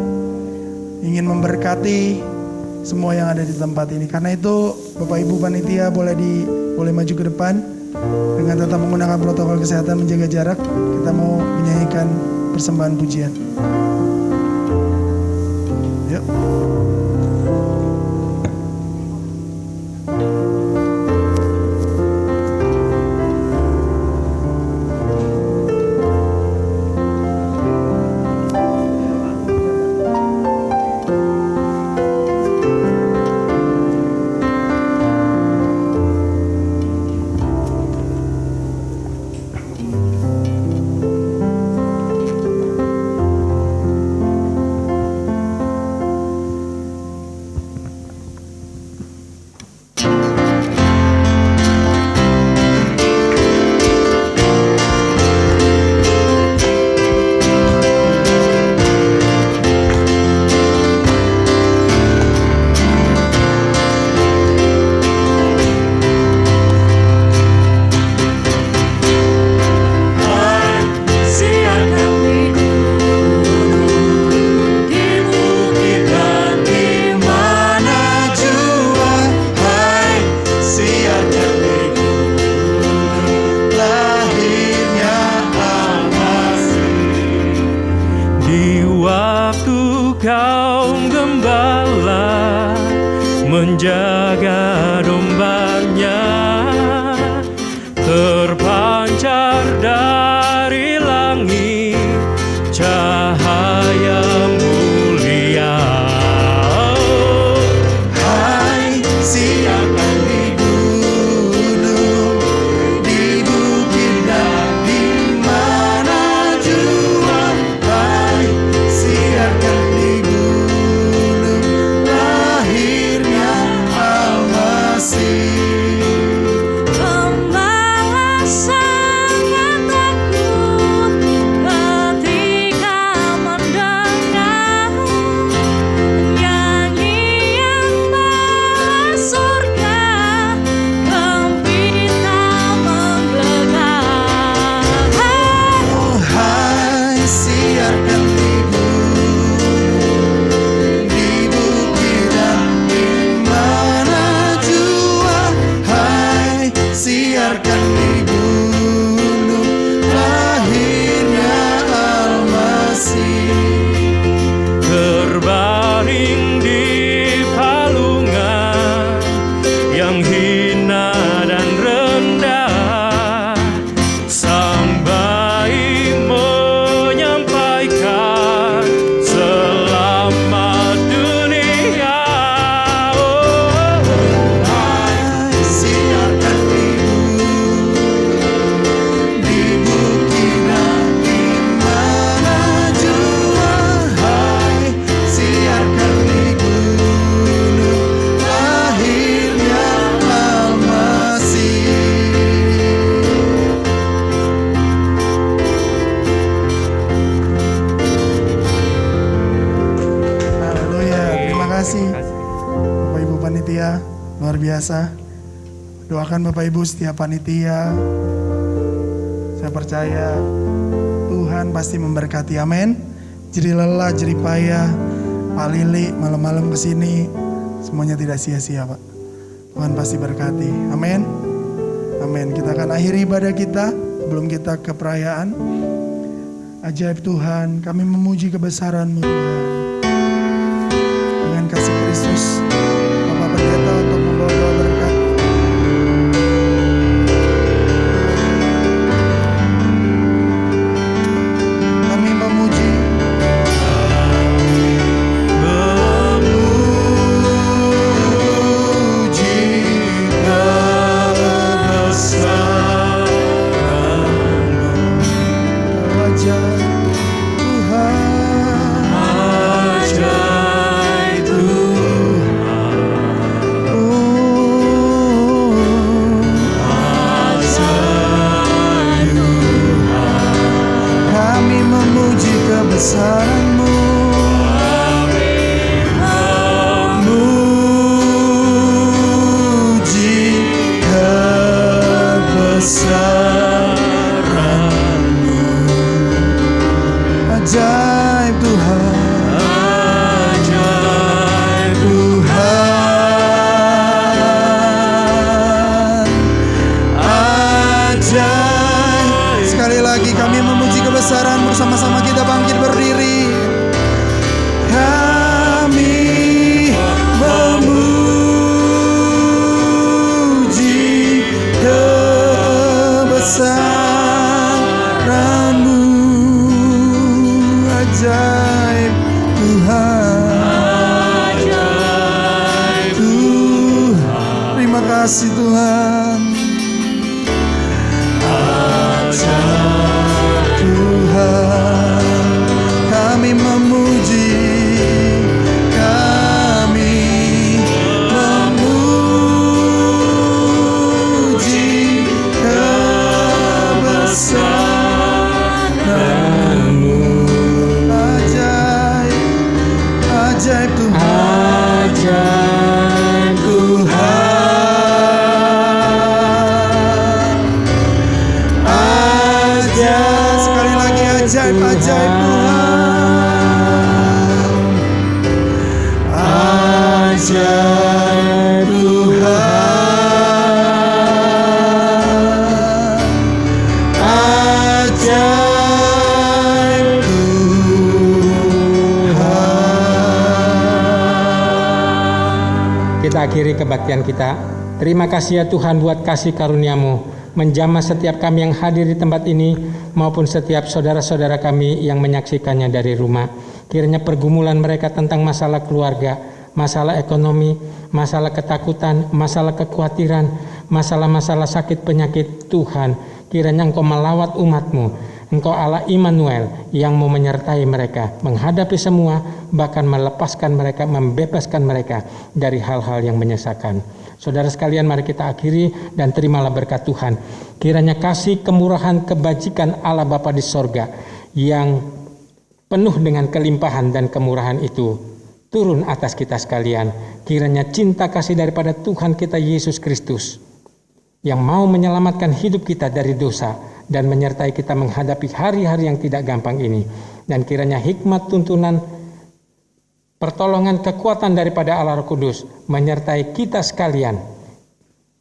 Ingin memberkati semua yang ada di tempat ini. Karena itu Bapak Ibu panitia boleh maju ke depan dengan tetap menggunakan protokol kesehatan, menjaga jarak. Kita mau menyanyikan persembahan pujian. Yuk. menjaga dombanya, terpancar dari langit cahaya mulia. Hai siapa di gunung, di bukit dan di mana jua. Hai siarkan di gunung lahirnya Al-Masih. Gembala sangat takut ketika mendengar nyanyian bala surga, gembira menggelegar. Hai siarkan di gunung, di bukit dan di mana jua. Hai siarkan di gunung lahirnya Al-Masih. Terbaring di palungan yang hina dan rendah, sang bayi menyampaikan selamat dunia. Hai siarkan di gunung, di bukit dan di mana jua. Hai siarkan di gunung lahirnya Al-Masih. Haleluya, terima kasih Bapak Ibu panitia, luar biasa. Doakan Bapak Ibu setiap panitia. Saya percaya Tuhan pasti memberkati, amin. Jerih lelah, jerih payah, Pak Lili malam-malam kesini, semuanya tidak sia-sia Pak. Tuhan pasti berkati, amin. Amin. Kita akan akhiri ibadah kita sebelum kita ke perayaan. Ajaib Tuhan, kami memuji kebesaran-Mu Tuhan. Dengan kasih Kristus, Bapak Pendeta untuk membawa doa berkat. Kami memuji, kebesaran wajah Tuhan. kebesaran-Mu. Memuji kebesaran-Mu. Ajaib Tuhan, ajaib Tuhan, ajaib. Sekali lagi kami memuji kebesaran, bersama-sama kita bangkit berdiri. Kami memuji kebesaran-Mu. Ajaib Tuhan, ajaib Tuhan. Terima kasih Tuhan. Ajaib Tuhan, kami memuji, kami memuji kebesaran-Mu. Ajaib, ajaib Tuhan, ajaib Tuhan, ajaib. Sekali lagi ajaib, ajaib Tuhan, ajaib Tuhan, ajaib Tuhan. Kita akhiri kebaktian kita. Terima kasih ya Tuhan buat kasih karunia-Mu, menjamah setiap kami yang hadir di tempat ini maupun setiap saudara-saudara kami yang menyaksikannya dari rumah. Kiranya pergumulan mereka tentang masalah keluarga, masalah ekonomi, masalah ketakutan, masalah kekhawatiran, masalah-masalah sakit penyakit, Tuhan, kiranya Engkau melawat umat-Mu, Engkau Allah Immanuel yang mau menyertai mereka, menghadapi semua, bahkan melepaskan mereka, membebaskan mereka dari hal-hal yang menyesakan. Saudara sekalian, mari kita akhiri dan terimalah berkat Tuhan. Kiranya kasih, kemurahan, kebajikan Allah Bapa di sorga yang penuh dengan kelimpahan dan kemurahan itu turun atas kita sekalian. Kiranya cinta kasih daripada Tuhan kita Yesus Kristus yang mau menyelamatkan hidup kita dari dosa dan menyertai kita menghadapi hari-hari yang tidak gampang ini. Dan kiranya hikmat, tuntunan, pertolongan, kekuatan daripada Allah Roh Kudus menyertai kita sekalian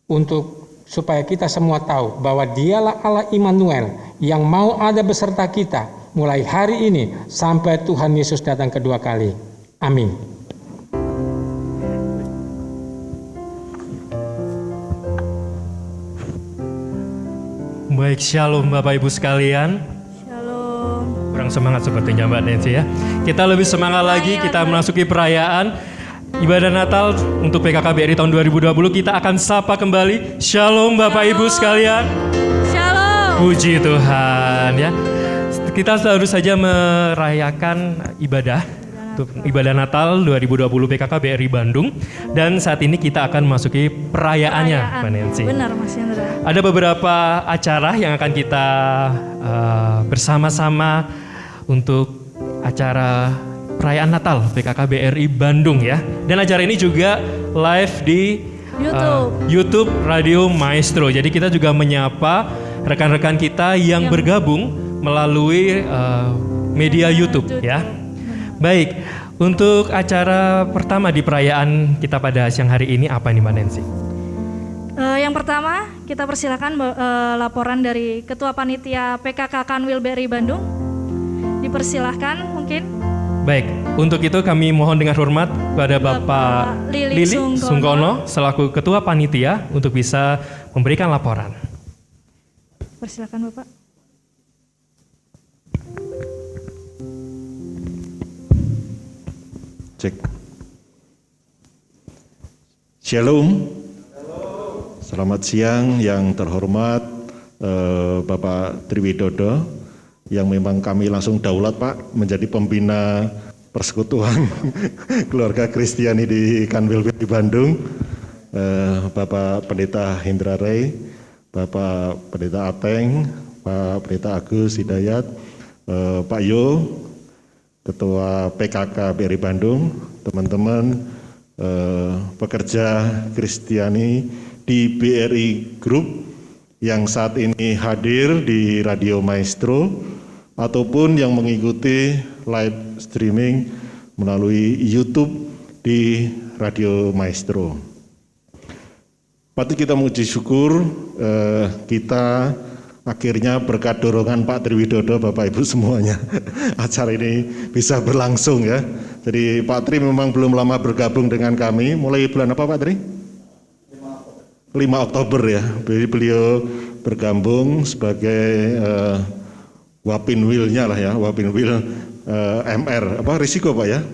untuk supaya kita semua tahu bahwa Dialah Allah Immanuel yang mau ada beserta kita mulai hari ini sampai Tuhan Yesus datang kedua kali. Amin. Baik, shalom Bapak Ibu sekalian. Shalom. Kurang semangat sepertinya Mbak Nancy ya. Kita lebih semangat lagi, kita memasuki perayaan ibadah Natal untuk PKKBRI tahun 2020. Kita akan sapa kembali. Shalom Bapak Ibu sekalian. Shalom. Puji Tuhan ya. Kita baru saja merayakan ibadah Natal 2020 PKKBRI Bandung, dan saat ini kita akan memasuki perayaannya, Mbak Nancy. Benar Mas Hendra. Ada beberapa acara yang akan kita bersama-sama untuk acara perayaan Natal PKKBRI Bandung ya. Dan acara ini juga live di YouTube Radio Maestro. Jadi kita juga menyapa rekan-rekan kita yang bergabung melalui media YouTube ya. Baik, untuk acara pertama di perayaan kita pada siang hari ini apa nih Mbak Nancy? Yang pertama kita persilakan laporan dari Ketua Panitia PKK Kanwil BRI Bandung. Dipersilahkan mungkin. Baik, untuk itu kami mohon dengan hormat pada Bapak Lili Sungkono selaku Ketua Panitia untuk bisa memberikan laporan. Persilakan Bapak. Cek. Shalom. Selamat siang yang terhormat Bapak Triwidodo, yang memang kami langsung daulat Pak menjadi pembina persekutuan keluarga Kristiani di Kanwil di Bandung. Bapak Pendeta Hendra Ray, Bapak Pendeta Ateng, Pak Pendeta Agus Hidayat, Pak Yo, Ketua PKK BRI Bandung, teman-teman pekerja Kristiani di BRI Group yang saat ini hadir di Radio Maestro ataupun yang mengikuti live streaming melalui YouTube di Radio Maestro. Patut kita menguji syukur kita akhirnya berkat dorongan Pak Triwidodo, Bapak Ibu semuanya, acara ini bisa berlangsung ya. Jadi Pak Tri memang belum lama bergabung dengan kami, mulai bulan apa Pak Tri? 5 Oktober ya. Jadi beliau bergabung sebagai Wapinwil-nya lah ya, Wapinwil MR, apa risiko Pak ya?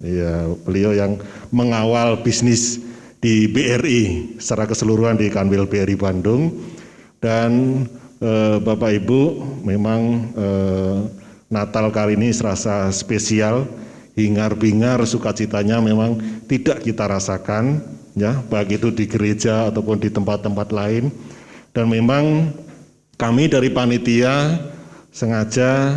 Iya, beliau yang mengawal bisnis di BRI secara keseluruhan di Kanwil BRI Bandung. Dan Bapak Ibu memang Natal kali ini serasa spesial, hingar-bingar sukacitanya memang tidak kita rasakan ya, baik itu di gereja ataupun di tempat-tempat lain. Dan memang kami dari panitia sengaja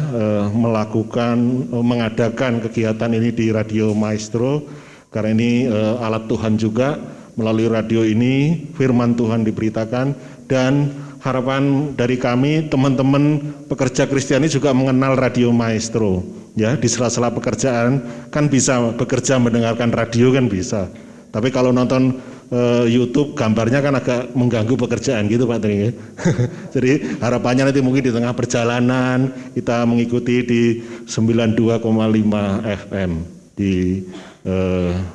mengadakan kegiatan ini di Radio Maestro karena ini alat Tuhan juga. Melalui radio ini firman Tuhan diberitakan, dan harapan dari kami teman-teman pekerja Kristiani juga mengenal Radio Maestro ya. Di sela-sela pekerjaan kan bisa bekerja mendengarkan radio kan bisa, tapi kalau nonton YouTube gambarnya kan agak mengganggu pekerjaan gitu Pak Tri. Jadi harapannya nanti mungkin di tengah perjalanan kita mengikuti di 92,5 FM di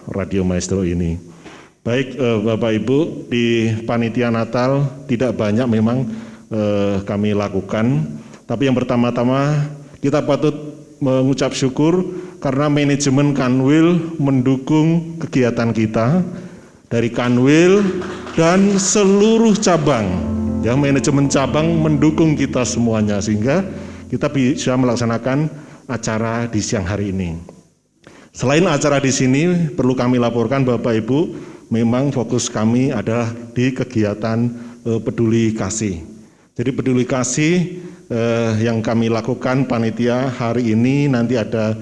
Radio Maestro ini. Baik Bapak Ibu, di panitia Natal tidak banyak memang kami lakukan, tapi yang pertama-tama kita patut mengucap syukur karena manajemen Kanwil mendukung kegiatan kita dari Kanwil dan seluruh cabang. Ya, manajemen cabang mendukung kita semuanya sehingga kita bisa melaksanakan acara di siang hari ini. Selain acara di sini, perlu kami laporkan Bapak Ibu, memang fokus kami adalah di kegiatan peduli kasih. Jadi peduli kasih yang kami lakukan panitia hari ini nanti ada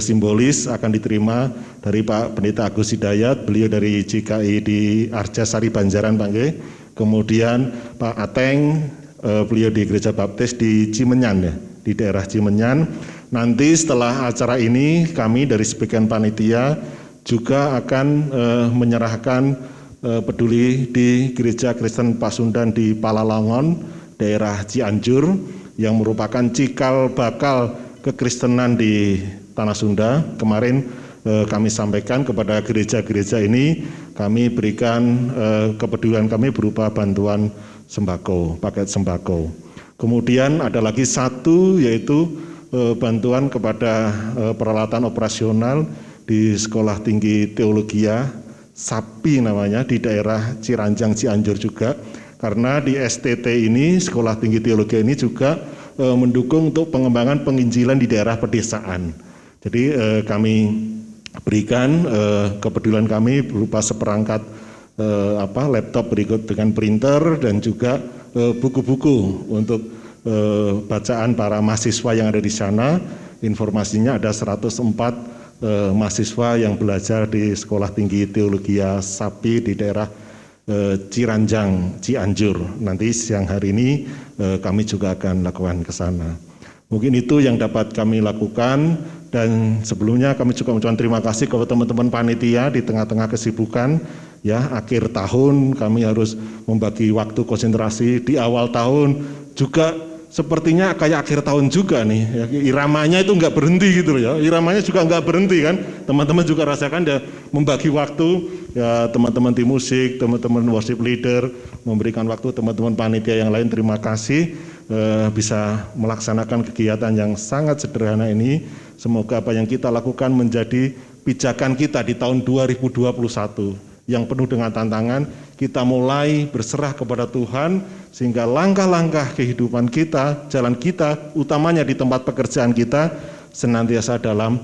simbolis akan diterima dari Pak Pendeta Agus Hidayat, beliau dari GKI di Arjasari Banjaran Pak Nggih. Kemudian Pak Ateng, beliau di Gereja Baptis di Cimenyan ya, di daerah Cimenyan. Nanti setelah acara ini kami dari sebagian panitia juga akan menyerahkan peduli di Gereja Kristen Pasundan di Palalangon, daerah Cianjur, yang merupakan cikal bakal kekristenan di Tanah Sunda. Kemarin kami sampaikan kepada gereja-gereja ini, kami berikan kepedulian kami berupa bantuan sembako, paket sembako. Kemudian ada lagi satu yaitu bantuan kepada peralatan operasional di Sekolah Tinggi Teologia SAPI namanya di daerah Ciranjang Cianjur juga, karena di STT ini Sekolah Tinggi Teologia ini juga mendukung untuk pengembangan penginjilan di daerah pedesaan. Jadi kami berikan kepedulian kami berupa seperangkat laptop berikut dengan printer dan juga buku-buku untuk bacaan para mahasiswa yang ada di sana. Informasinya ada 104 mahasiswa yang belajar di Sekolah Tinggi Teologia SAPI di daerah Ciranjang, Cianjur. Nanti siang hari ini kami juga akan lakukan ke sana. Mungkin itu yang dapat kami lakukan, dan sebelumnya kami juga mengucapkan terima kasih kepada teman-teman panitia di tengah-tengah kesibukan. Ya, akhir tahun kami harus membagi waktu konsentrasi, di awal tahun juga sepertinya kayak akhir tahun juga nih, ya, iramanya itu nggak berhenti gitu loh ya, iramanya juga nggak berhenti kan, teman-teman juga rasakan ya, membagi waktu ya, teman-teman tim musik, teman-teman worship leader, memberikan waktu teman-teman panitia yang lain, terima kasih bisa melaksanakan kegiatan yang sangat sederhana ini. Semoga apa yang kita lakukan menjadi pijakan kita di tahun 2021 yang penuh dengan tantangan. Kita mulai berserah kepada Tuhan sehingga langkah-langkah kehidupan kita, jalan kita, utamanya di tempat pekerjaan kita, senantiasa dalam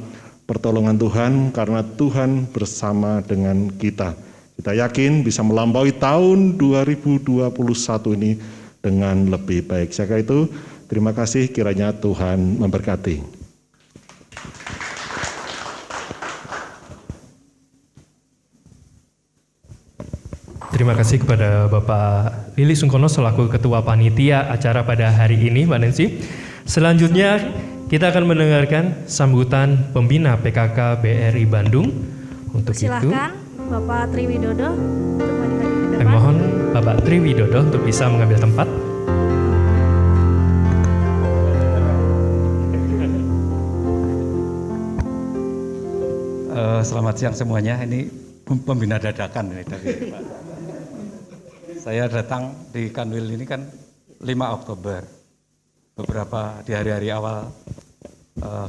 pertolongan Tuhan karena Tuhan bersama dengan kita. Kita yakin bisa melampaui tahun 2021 ini dengan lebih baik. Saya kira itu, terima kasih, kiranya Tuhan memberkati. Terima kasih kepada Bapak Lili Sungkono selaku Ketua Panitia acara pada hari ini, Mbak Nancy. Selanjutnya kita akan mendengarkan sambutan pembina PKK BRI Bandung. Untuk Silahkan Bapak Triwidodo untuk maju lagi ke itu, depan. mohon Bapak Triwidodo untuk bisa mengambil tempat. Selamat siang semuanya. Ini pembina dadakan ini dari Pak. Saya datang di Kanwil ini kan 5 Oktober. Beberapa di hari-hari awal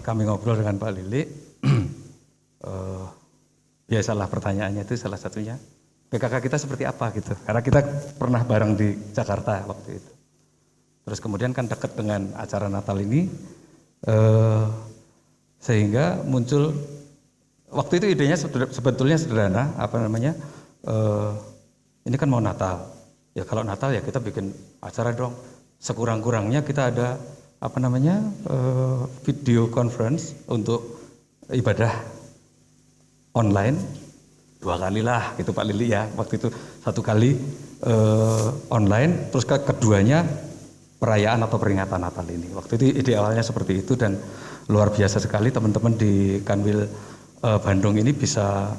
kami ngobrol dengan Pak Lili. Biasalah pertanyaannya itu salah satunya, PKK kita seperti apa gitu. Karena kita pernah bareng di Jakarta waktu itu. Terus kemudian kan dekat dengan acara Natal ini, sehingga muncul, waktu itu idenya sebetulnya sederhana, ini kan mau Natal. Ya kalau Natal ya kita bikin acara dong. Sekurang-kurangnya kita ada video conference untuk ibadah online 2 kali lah gitu Pak Lili ya. Waktu itu 1 kali online, terus keduanya perayaan atau peringatan Natal ini. Waktu itu ide awalnya seperti itu dan luar biasa sekali teman-teman di Kanwil Bandung ini bisa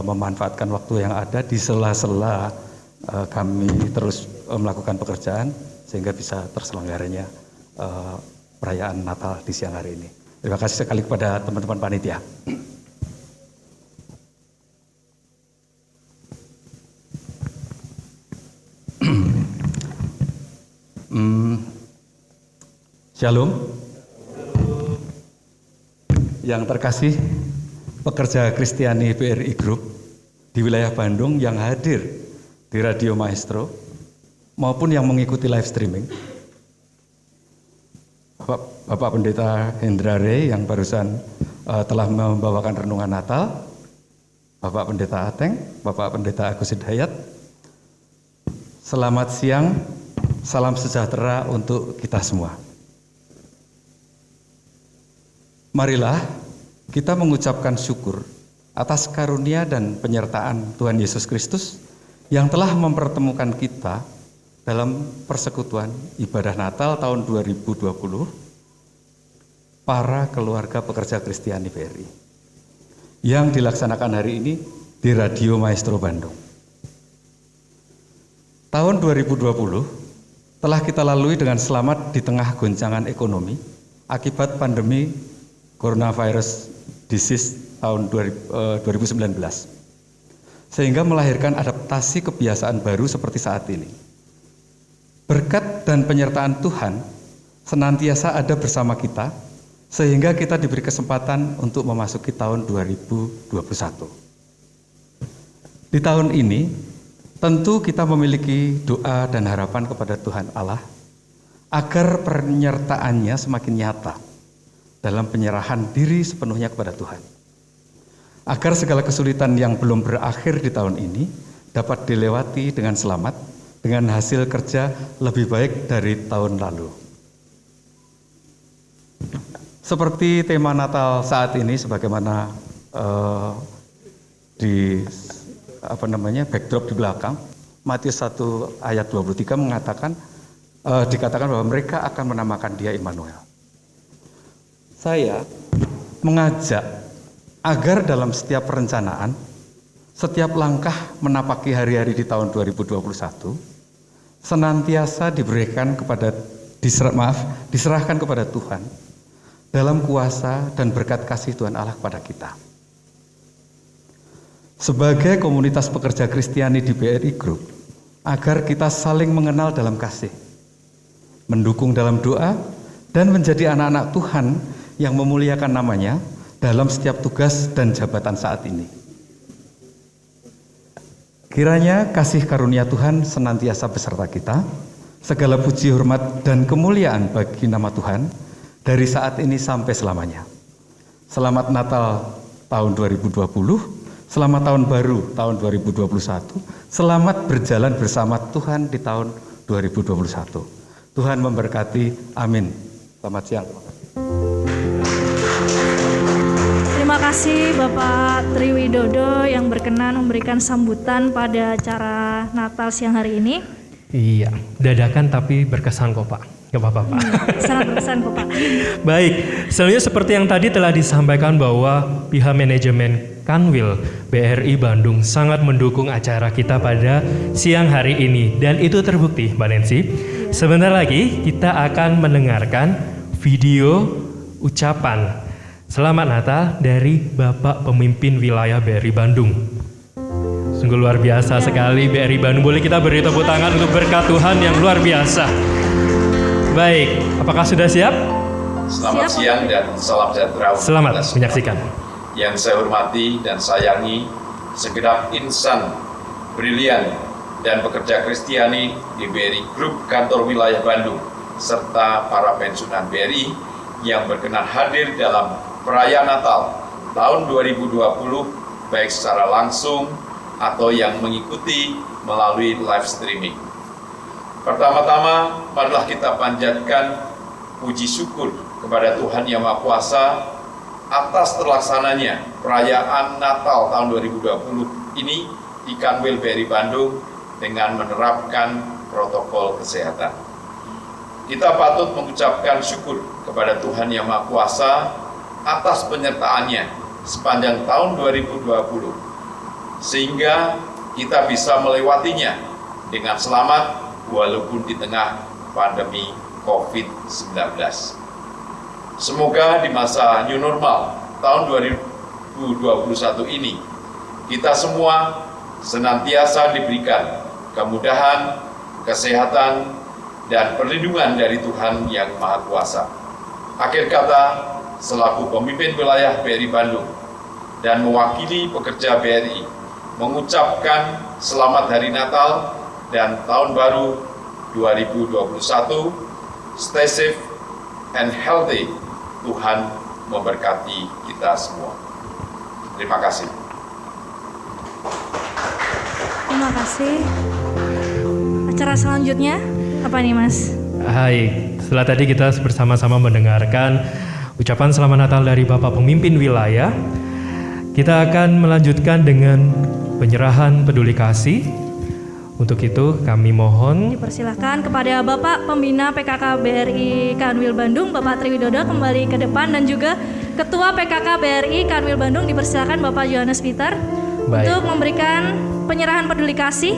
memanfaatkan waktu yang ada di sela-sela kami terus melakukan pekerjaan sehingga bisa terselenggaranya perayaan Natal di siang hari ini. Terima kasih sekali kepada teman-teman panitia. Shalom. Yang terkasih pekerja Kristiani BRI Group di wilayah Bandung yang hadir di Radio Maestro maupun yang mengikuti live streaming. Bapak Pendeta Hendra Rey yang barusan telah membawakan renungan Natal, Bapak Pendeta Ateng, Bapak Pendeta Agus Hidayat. Selamat siang, salam sejahtera untuk kita semua. Marilah kita mengucapkan syukur atas karunia dan penyertaan Tuhan Yesus Kristus yang telah mempertemukan kita dalam persekutuan ibadah Natal tahun 2020 para keluarga pekerja Kristiani BRI yang dilaksanakan hari ini di Radio Maestro Bandung. Tahun 2020 telah kita lalui dengan selamat di tengah goncangan ekonomi akibat pandemi coronavirus disease tahun 2019. Sehingga melahirkan adaptasi kebiasaan baru seperti saat ini. Berkat dan penyertaan Tuhan senantiasa ada bersama kita, sehingga kita diberi kesempatan untuk memasuki tahun 2021. Di tahun ini, tentu kita memiliki doa dan harapan kepada Tuhan Allah, agar penyertaannya semakin nyata dalam penyerahan diri sepenuhnya kepada Tuhan. Agar segala kesulitan yang belum berakhir di tahun ini dapat dilewati dengan selamat, dengan hasil kerja lebih baik dari tahun lalu. Seperti tema Natal saat ini, sebagaimana backdrop di belakang, Matius 1 ayat 23 dikatakan bahwa mereka akan menamakan Dia Immanuel. Saya mengajak agar dalam setiap perencanaan, setiap langkah menapaki hari-hari di tahun 2021, senantiasa diserahkan kepada Tuhan dalam kuasa dan berkat kasih Tuhan Allah kepada kita. Sebagai komunitas pekerja Kristiani di BRI Group, agar kita saling mengenal dalam kasih, mendukung dalam doa, dan menjadi anak-anak Tuhan yang memuliakan namanya dalam setiap tugas dan jabatan saat ini. Kiranya kasih karunia Tuhan senantiasa beserta kita, segala puji, hormat, dan kemuliaan bagi nama Tuhan, dari saat ini sampai selamanya. Selamat Natal tahun 2020, selamat tahun baru tahun 2021, selamat berjalan bersama Tuhan di tahun 2021. Tuhan memberkati, amin. Selamat siang. Terima Terima kasih Bapak Triwidodo yang berkenan memberikan sambutan pada acara Natal siang hari ini. Iya, dadakan tapi berkesan kok Pak. Gak apa-apa Pak. Sangat berkesan kok Pak. Baik, selanjutnya seperti yang tadi telah disampaikan bahwa pihak manajemen Kanwil BRI Bandung sangat mendukung acara kita pada siang hari ini. Dan itu terbukti Mbak Nancy. Sebentar lagi kita akan mendengarkan video ucapan Selamat Natal dari Bapak Pemimpin Wilayah BRI Bandung. Sungguh luar biasa sekali BRI Bandung. Boleh kita beri tepuk tangan untuk berkat Tuhan yang luar biasa. Baik, apakah sudah siap? Selamat siang dan salam sejahtera. Selamat menyaksikan. Yang saya hormati dan sayangi segenap insan brilian dan pekerja Kristiani di BRI Group Kantor Wilayah Bandung serta para pensiunan BRI yang berkenan hadir dalam perayaan Natal tahun 2020 baik secara langsung atau yang mengikuti melalui live streaming. Pertama-tama, marilah kita panjatkan puji syukur kepada Tuhan Yang Maha Kuasa atas terlaksananya perayaan Natal tahun 2020 ini di Kanwil BRI Bandung dengan menerapkan protokol kesehatan. Kita patut mengucapkan syukur kepada Tuhan Yang Maha Kuasa atas penyertaannya sepanjang tahun 2020, sehingga kita bisa melewatinya dengan selamat walaupun di tengah pandemi COVID-19. Semoga di masa new normal tahun 2021 ini, kita semua senantiasa diberikan kemudahan, kesehatan, dan perlindungan dari Tuhan Yang Maha Kuasa. Akhir kata, selaku pemimpin wilayah BRI Bandung dan mewakili pekerja BRI, mengucapkan selamat Hari Natal dan Tahun Baru 2021. Stay safe and healthy. Tuhan memberkati kita semua. Terima kasih. Terima kasih. Acara selanjutnya apa nih Mas? Hai, setelah tadi kita bersama-sama mendengarkan ucapan selamat Natal dari Bapak Pemimpin Wilayah, kita akan melanjutkan dengan penyerahan peduli kasih. Untuk itu kami mohon Dipersilahkan kepada Bapak Pembina PKK BRI Kanwil Bandung, Bapak Triwidodo kembali ke depan, dan juga Ketua PKK BRI Kanwil Bandung dipersilakan Bapak Johannes Peter untuk memberikan penyerahan peduli kasih.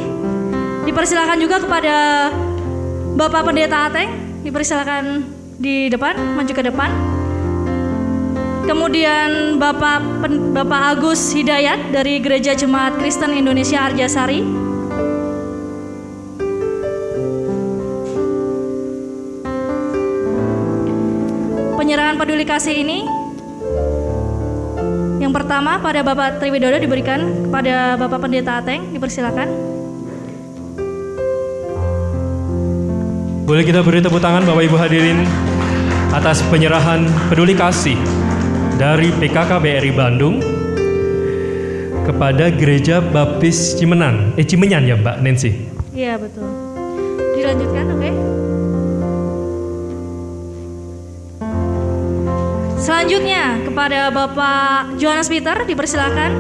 Dipersilakan juga kepada Bapak Pendeta Ateng, dipersilakan di depan, maju ke depan. Kemudian Bapak Agus Hidayat dari Gereja Jemaat Kristen Indonesia Arjasari. Penyerahan peduli kasih ini yang pertama pada Bapak Triwidodo diberikan kepada Bapak Pendeta Ateng, dipersilakan. boleh kita beri tepuk tangan Bapak Ibu hadirin atas penyerahan peduli kasih dari PKK BRI Bandung kepada Gereja Baptis Cimenyan ya Mbak Nancy? Iya betul. Dilanjutkan, oke? Selanjutnya kepada Bapak Johannes Peter dipersilakan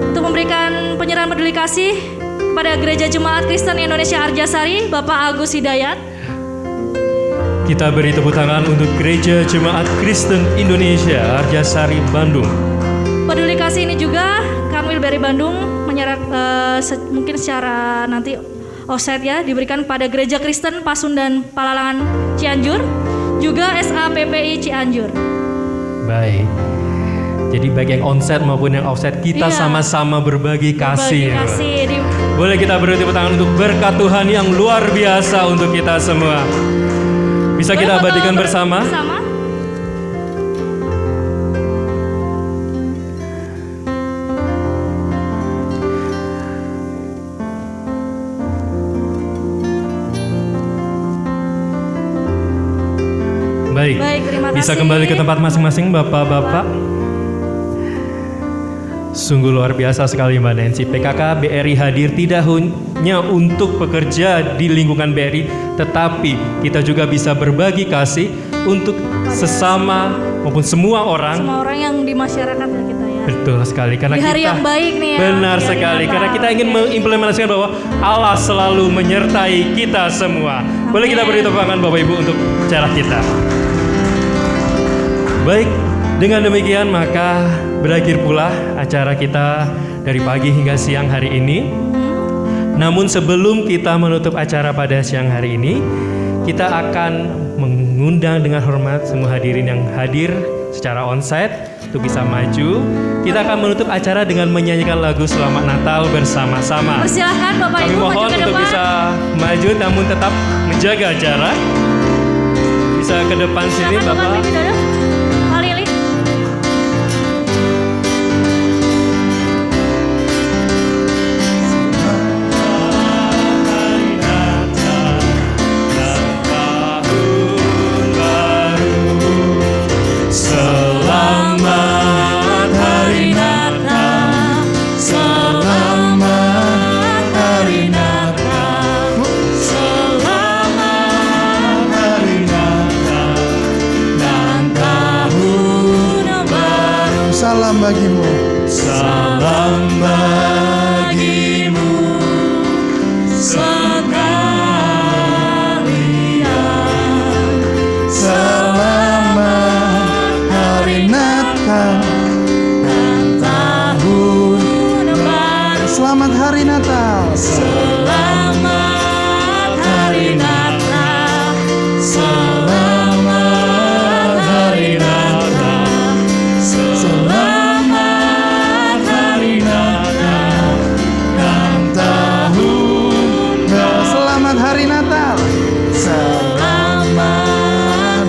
untuk memberikan penyerahan peduli kasih kepada Gereja Jemaat Kristen Indonesia Arjasari, Bapak Agus Hidayat. Kita beri tepuk tangan untuk Gereja Jemaat Kristen Indonesia Arjasari Bandung. Peduli kasih ini juga Kanwil BRI Bandung mungkin secara nanti offset ya, diberikan pada Gereja Kristen Pasundan Palalangan Cianjur, juga SAPPI Cianjur. Baik. Jadi baik yang onset maupun yang offset kita sama-sama berbagi kasih. Boleh kita beri tepuk tangan untuk berkat Tuhan yang luar biasa untuk kita semua. Bisa kita abadikan bersama? Baik, terima kasih. bisa kembali ke tempat masing-masing Bapak-Bapak. Sungguh luar biasa sekali Mbak Nancy. PKK BRI hadir tidak hanya untuk bekerja di lingkungan BRI, tetapi kita juga bisa berbagi kasih untuk sesama maupun semua orang. Semua orang yang di masyarakat ya kita ya. Betul sekali, karena Di hari kita yang baik nih ya. benar Di hari sekali, Natal. karena kita ingin mengimplementasikan bahwa Allah selalu menyertai kita semua. Boleh kita beri tepuk tangan Bapak Ibu untuk acara kita. Baik, dengan demikian maka berakhir pula acara kita dari pagi hingga siang hari ini. Namun sebelum kita menutup acara pada siang hari ini, kita akan mengundang dengan hormat semua hadirin yang hadir secara onsite untuk bisa maju. Kita akan menutup acara dengan menyanyikan lagu Selamat Natal bersama-sama. Persilahkan Bapak Kami Ibu maju mohon ke untuk depan. bisa maju namun tetap menjaga jarak. Bisa ke depan sini Silakan Bapak. Triwi Dodo. Pak Lili. Selamat Hari Natal, Selamat Hari Natal, selamat Hari Natal dan tahun baru. salam bagimu. Salam bagimu sekalian. Selamat Hari Natal Dan tahun baru. Selamat Hari Natal. Selamat Hari Natal, selamat Hari Natal, selamat Hari Natal dan tahun baru. Selamat Hari Natal. Selamat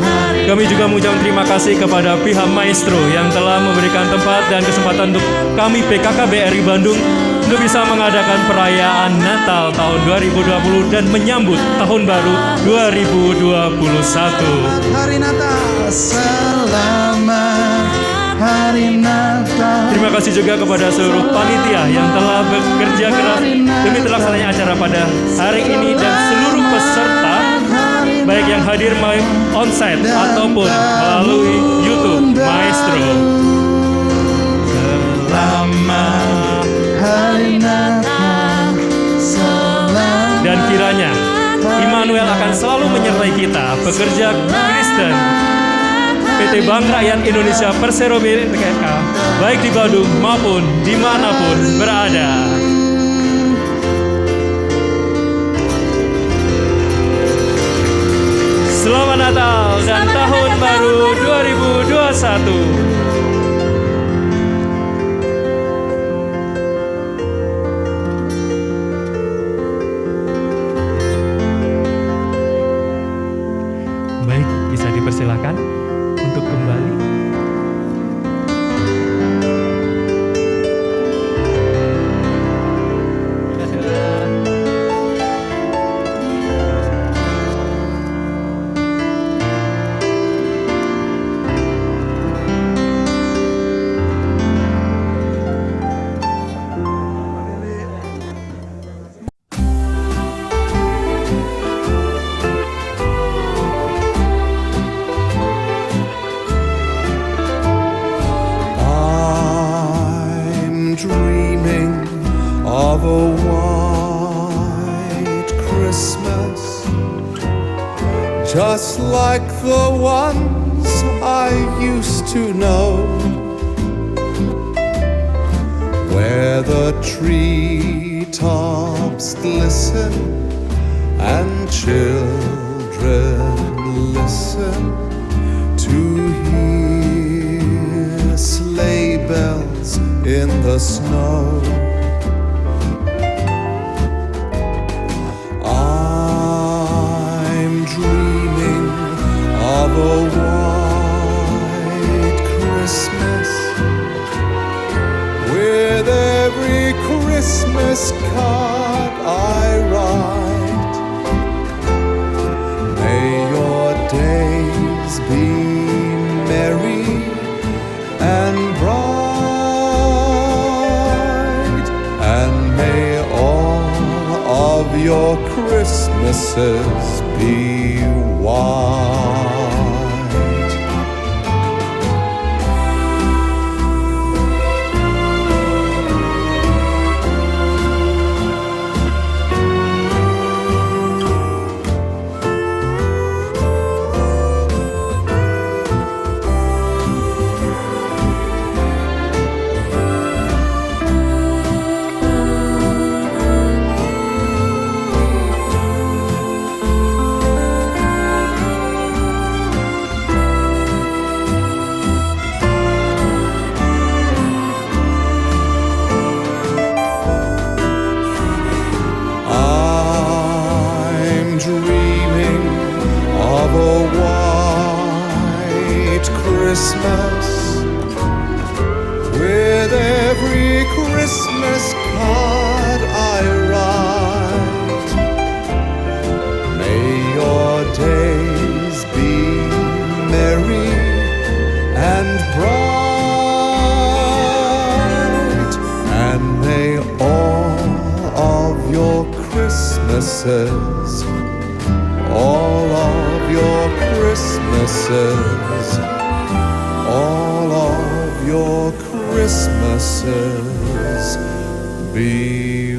hari. Kami juga mengucapkan terima kasih kepada pihak Maestro yang telah memberikan tempat dan kesempatan untuk kami PKK BRI Bandung untuk bisa mengadakan perayaan Natal tahun 2020 dan menyambut tahun baru 2021. Hari Natal. Selamat Hari Natal. Terima kasih juga kepada seluruh panitia yang telah bekerja keras demi terlaksananya acara pada hari ini dan seluruh peserta baik yang hadir onsite ataupun melalui YouTube Maestro. Selamat Hari Natal. Selamat. dan kiranya Immanuel akan selalu menyertai kita, pekerja Kristen PT Bank Rakyat Indonesia Persero BPK, baik di Bandung maupun dimanapun berada. Selamat Natal dan Tahun Baru 2021. Baik, bisa dipersilakan untuk kembali. I'm dreaming of a white Christmas, just like the ones I used to know, where the treetops glisten and children listen to hear sleigh bells in the snow. I'm dreaming of a white Christmas, with every Christmas card I write. May your days be merry and bright, and may all of your Christmases be white. Christmases, all of your Christmases, all of your Christmases be